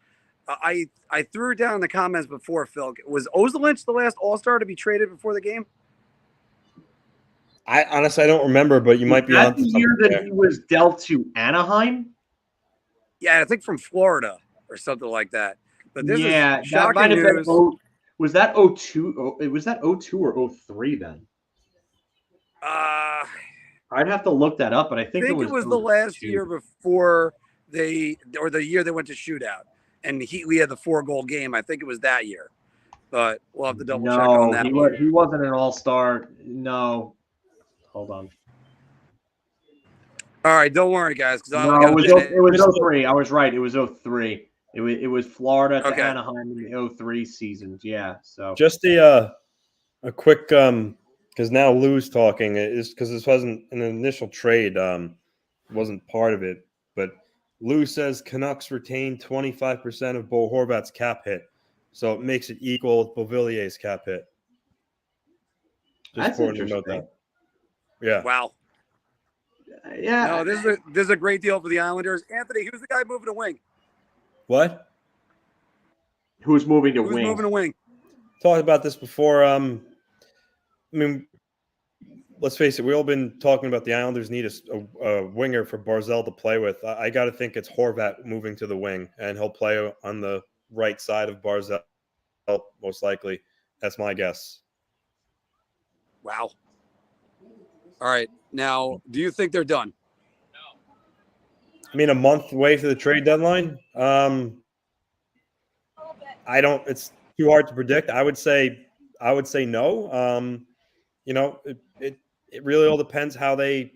I threw down in the comments before, Phil. Was Ozolinsh the last All-Star to be traded before the game? I honestly don't remember, but you might be on. The year that he was dealt to Anaheim? Yeah, I think from Florida or something like that. But this is that shocking might have news. been Was that 02? Was that 02 or 03 then? I'd have to look that up, but I think it was the last 02. year before the year they went to shootout, and we had the 4-goal game. I think it was that year, but we'll have to double check on that. He wasn't an all-star. No, hold on. All right, don't worry, guys, because No, it was 03. I was right. It was 03. It was Florida to Anaheim in the 03 seasons. Yeah. So just a quick because now Lou's talking is because this wasn't an initial trade, wasn't part of it, but Lou says Canucks retain 25% of Bo Horvat's cap hit, so it makes it equal with Beauvillier's cap hit. That's interesting. Yeah. Wow. Yeah. No, this is a great deal for the Islanders. Anthony, who's the guy moving to wing? What? Who's moving to wing? wing? Who's moving to wing? Talked about this before. I mean, let's face it. We've all been talking about the Islanders need a winger for Barzal to play with. I got to think it's Horvat moving to the wing, and he'll play on the right side of Barzal, most likely. That's my guess. Wow. All right. Now, do you think they're done? I mean, a month away to the trade deadline. I don't. It's too hard to predict. I would say no. It really all depends how they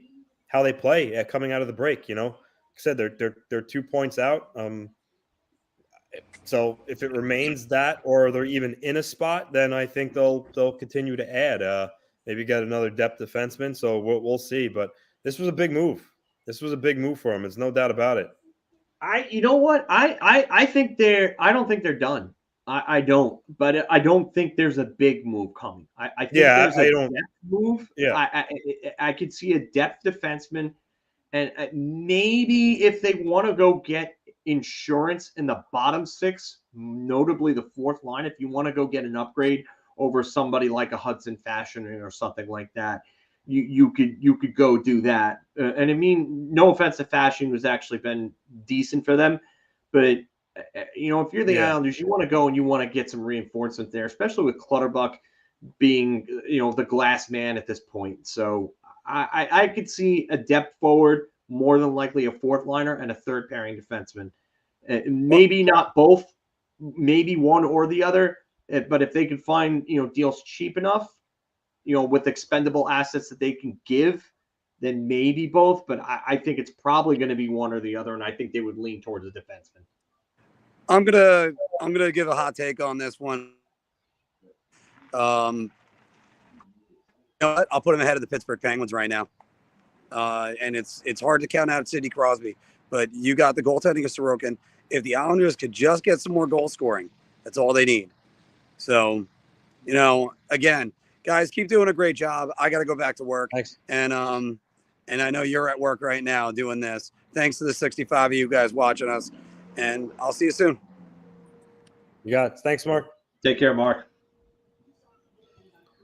play coming out of the break. Like I said, they're 2 points out. So if it remains that, or they're even in a spot, then I think they'll continue to add. Maybe get another depth defenseman. So we'll see. But this was a big move. This was a big move for them. There's no doubt about it. You know what? I think I don't think they're done. I don't, but I don't think there's a big move coming. I think there's a depth move. Yeah. I could see a depth defenseman, and maybe if they want to go get insurance in the bottom six, notably the fourth line, if you want to go get an upgrade over somebody like a Hudson Fashioning or something like that, you could go do that. And I mean, no offense to Fashioning, who's actually been decent for them, but if you're the Islanders, you want to go and you want to get some reinforcement there, especially with Clutterbuck being, the glass man at this point. So I could see a depth forward, more than likely a fourth liner and a third pairing defenseman. Maybe not both, maybe one or the other. But if they could find, deals cheap enough, with expendable assets that they can give, then maybe both. But I think it's probably going to be one or the other, and I think they would lean towards a defenseman. I'm gonna give a hot take on this one. I'll put them ahead of the Pittsburgh Penguins right now. And it's hard to count out Sidney Crosby, but you got the goaltending of Sorokin. If the Islanders could just get some more goal scoring, that's all they need. So, again, guys, keep doing a great job. I got to go back to work. Thanks. And I know you're at work right now doing this. Thanks to the 65 of you guys watching us, and I'll see you soon. You got it. Thanks, Mark. Take care, Mark.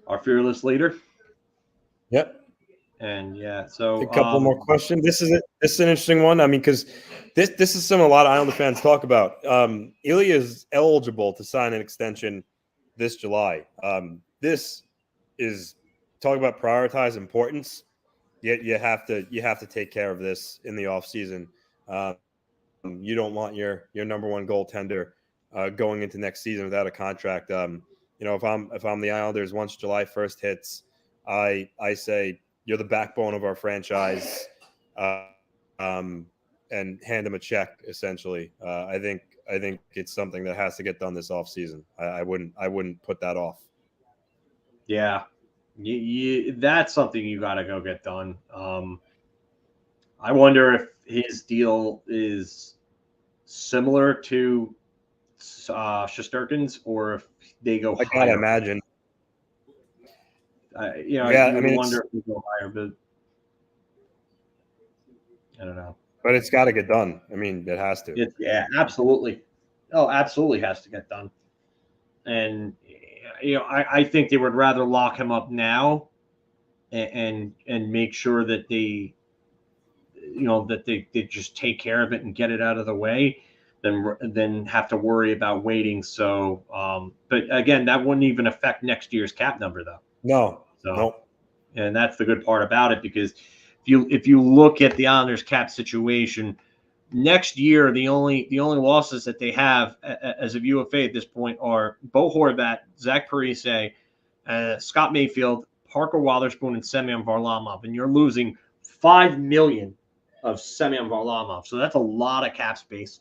Our fearless leader. Yep. And so a couple more questions. This is an interesting one. I mean, because this is something a lot of Islander fans talk about. Ilya is eligible to sign an extension this July. This is talk about prioritize importance. You have to take care of this in the off season. You don't want your number one goaltender going into next season without a contract. If I'm the Islanders, once July 1st hits, I say you're the backbone of our franchise, and hand them a check. Essentially, I think it's something that has to get done this off season. I wouldn't put that off. Yeah, that's something you got to go get done. I wonder if his deal is similar to Shesterkin's, or if they go higher. I gotta imagine. I wonder if they go higher, but I don't know. But it's got to get done. I mean, it has to. Absolutely. Oh, absolutely has to get done. And I think they would rather lock him up now and make sure that they just take care of it and get it out of the way. than have to worry about waiting. So, but again, that wouldn't even affect next year's cap number, though. No, So, no. And that's the good part about it, because if you look at the Islanders cap situation next year, the only losses that they have as of UFA at this point are Bo Horvat, Zach Parise, Scott Mayfield, Parker Wotherspoon, and Semyon Varlamov, and you're losing $5 million of Semyon Varlamov, so that's a lot of cap space.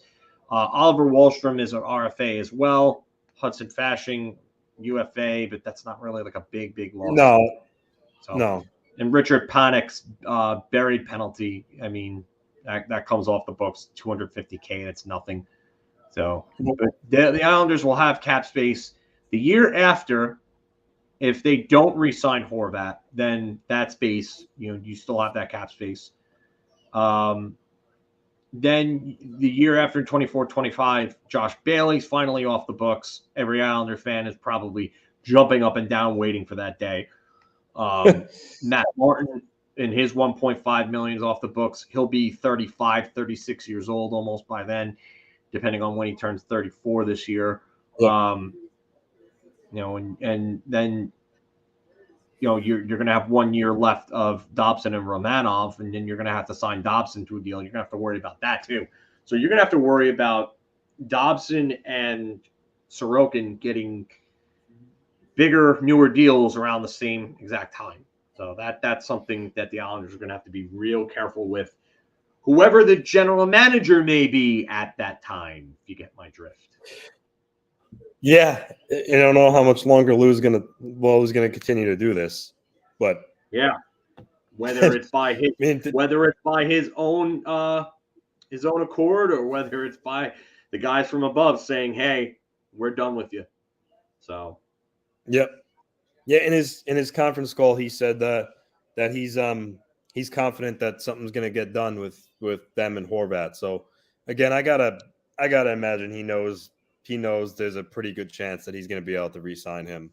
Oliver Wahlstrom is an RFA as well. Hudson Fasching, UFA, but that's not really like a big loss. No. And Richard Panik's buried penalty, I mean, that comes off the books, $250K. That's nothing. So, but the Islanders will have cap space the year after. If they don't re-sign Horvat, then that space, you still have that cap space. Then the year after 24-25, Josh Bailey's finally off the books. Every Islander fan is probably jumping up and down waiting for that day. Matt Martin and his $1.5 million is off the books. He'll be 35, 36 years old almost by then, depending on when he turns 34 this year. Yeah. And then you're going to have 1 year left of Dobson and Romanov, and then you're going to have to sign Dobson to a deal. You're going to have to worry about that too. So you're going to have to worry about Dobson and Sorokin getting bigger, newer deals around the same exact time. So that's something that the Islanders are going to have to be real careful with, whoever the general manager may be at that time, if you get my drift. Yeah, I don't know how much longer Lou's going to continue to do this, but yeah, whether it's by his own accord, or whether it's by the guys from above saying, "Hey, we're done with you." So, yep, yeah. In his conference call, he said that he's confident that something's going to get done with them and Horvat. So again, I gotta imagine he knows there's a pretty good chance that he's going to be able to re-sign him.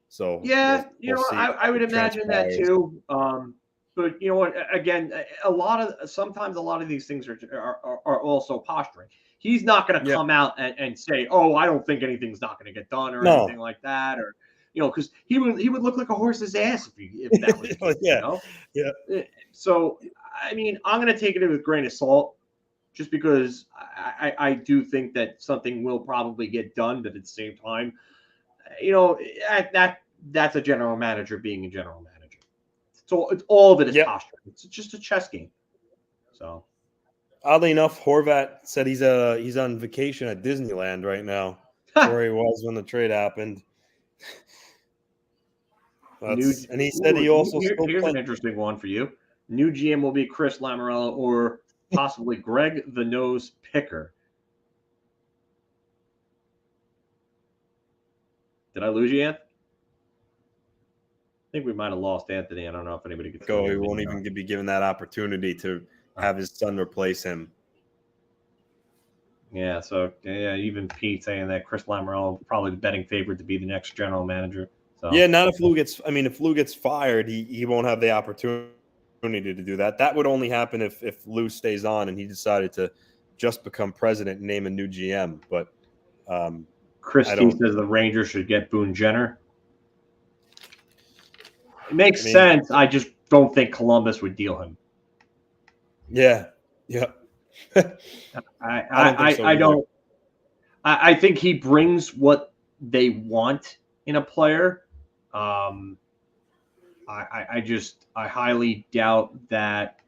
So yeah, I would imagine that too. But you know what? Again, sometimes a lot of these things are also posturing. He's not going to come out and say, "Oh, I don't think anything's not going to get done," or anything like that, or because he would look like a horse's ass if that was the case, Yeah. So I mean, I'm going to take it with a grain of salt, just because I do think that something will probably get done, but at the same time, that's a general manager being a general manager. So it's all of it is posture. It's just a chess game. So oddly enough, Horvat said he's on vacation at Disneyland right now, where he was when the trade happened. And he said he also here's an interesting one for you. New GM will be Chris Lamoriello or possibly Greg the Nose Picker. Did I lose you, Anth? I think we might have lost Anthony. I don't know if anybody could go. He won't even be given that opportunity to have his son replace him. Yeah, so even Pete saying that Chris Lamoriello probably the betting favorite to be the next general manager. So yeah, not if Lou gets. I mean, if Lou gets fired, he won't have the opportunity to do that. That would only happen if Lou stays on and he decided to just become president and name a new GM. But Christine says the Rangers should get Boone Jenner. It makes sense. I just don't think Columbus would deal him. Yeah. I don't. I think he brings what they want in a player. I highly doubt that.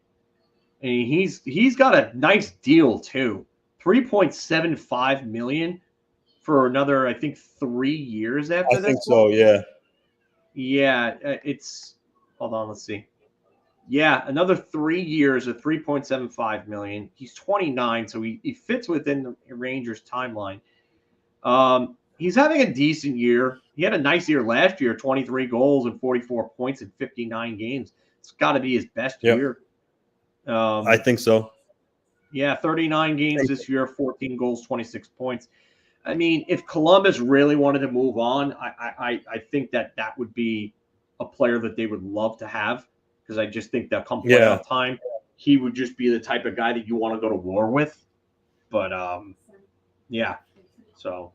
I mean, he's got a nice deal too, $3.75 million for another, I think, 3 years after this. I think so. Yeah. Yeah, it's. Hold on, let's see. Yeah, another 3 years at $3.75 million. He's 29, so he fits within the Rangers timeline. He's having a decent year. He had a nice year last year, 23 goals and 44 points in 59 games. It's got to be his best year. I think so. Yeah, 39 games this year, 14 goals, 26 points. I mean, if Columbus really wanted to move on, I think that would be a player that they would love to have, because I just think that come playoff time, he would just be the type of guy that you want to go to war with. But Yeah. So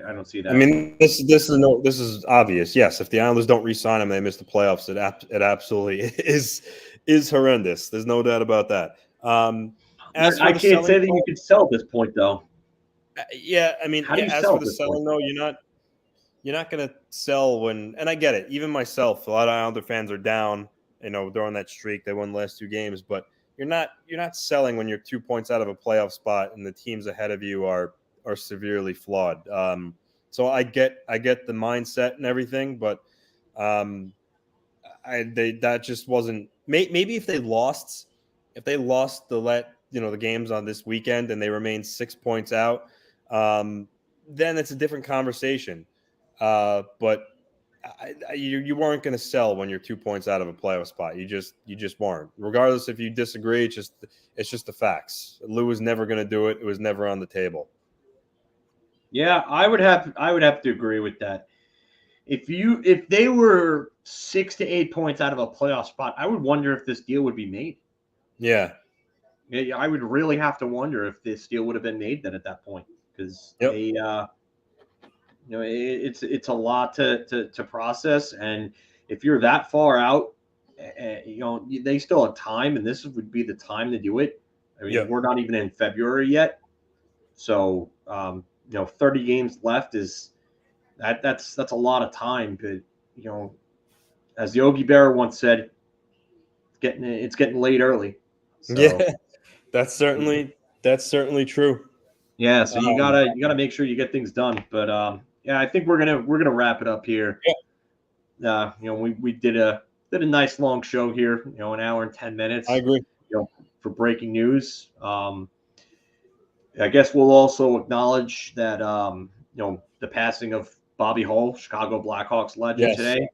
I don't see that. I mean, this is obvious. Yes, if the Islanders don't re-sign him, they miss the playoffs. It absolutely is horrendous. There's no doubt about that. As for I the can't say selling that you can sell at this point, though. yeah, I mean, How do you as sell for at the this selling point? though, you're not going to sell when, and I get it. Even myself, a lot of Islander fans are down. During that streak, they won the last 2 games, but you're not selling when you're 2 points out of a playoff spot and the teams ahead of you are severely flawed. So I get the mindset and everything, but that just wasn't. Maybe if they lost the games on this weekend and they remained 6 points out, then it's a different conversation. But you weren't going to sell when you're 2 points out of a playoff spot. You just weren't. Regardless if you disagree, it's just the facts. Lou was never going to do it. It was never on the table. Yeah, I would have to agree with that. If they were 6 to 8 points out of a playoff spot, I would wonder if this deal would be made. Yeah. Yeah, I would really have to wonder if this deal would have been made then at that point, because they it's a lot to process, and if you're that far out, they still have time, and this would be the time to do it. I mean, we're not even in February yet, so 30 games left is that's a lot of time. But as Yogi Berra once said, it's getting late early. So, yeah, that's certainly true. Yeah, so you gotta make sure you get things done. But yeah, I think we're gonna wrap it up here. Yeah. We did a nice long show here. An hour and 10 minutes. I agree. For breaking news. I guess we'll also acknowledge that the passing of Bobby Hull, Chicago Blackhawks legend today.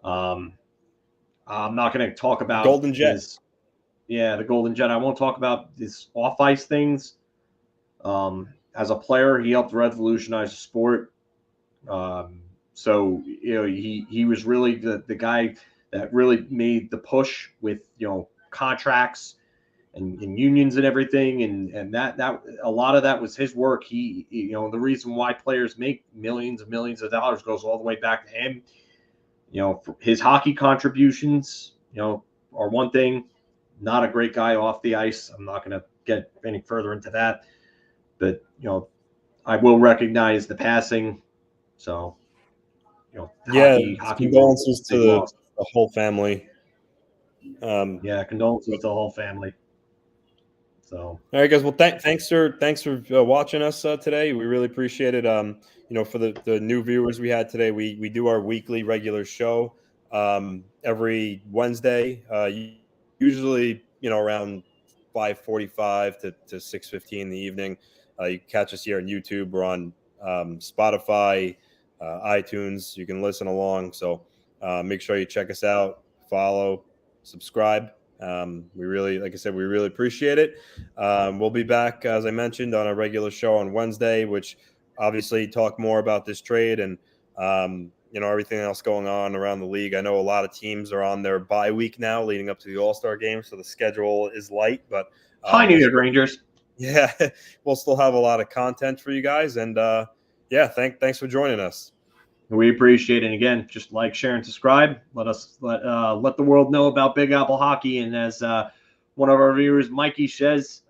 I'm not going to talk about Golden Jet. The Golden Jet. I won't talk about his off ice things. As a player, he helped revolutionize the sport. So he was really the guy that really made the push with contracts and unions and everything, and that a lot of that was his work. He the reason why players make millions and millions of dollars goes all the way back to him. His hockey contributions are one thing. Not a great guy off the ice. I'm not going to get any further into that, but I will recognize the passing. So hockey condolences to the whole family. Condolences to the whole family. So, all right, guys. Well, thanks for watching us today. We really appreciate it. For the new viewers we had today, we do our weekly regular show every Wednesday, usually around 5:45 to 6:15 in the evening. You can catch us here on YouTube. We're on Spotify, iTunes. You can listen along. So make sure you check us out, follow, subscribe. We really appreciate it. We'll be back, as I mentioned, on a regular show on Wednesday, which obviously talk more about this trade and everything else going on around the league. I know a lot of teams are on their bye week now, leading up to the All-Star game, so the schedule is light. But hi, New York Rangers. Yeah, we'll still have a lot of content for you guys, and thanks for joining us. We appreciate it. And again, just like, share, and subscribe. Let the world know about Big Apple Hockey. And as one of our viewers, Mikey, says,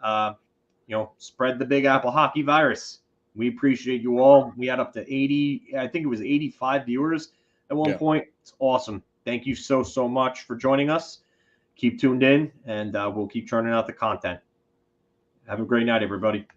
spread the Big Apple Hockey virus. We appreciate you all. We had up to 80, I think it was 85 viewers at one point. It's awesome. Thank you so much for joining us. Keep tuned in, and we'll keep churning out the content. Have a great night, everybody.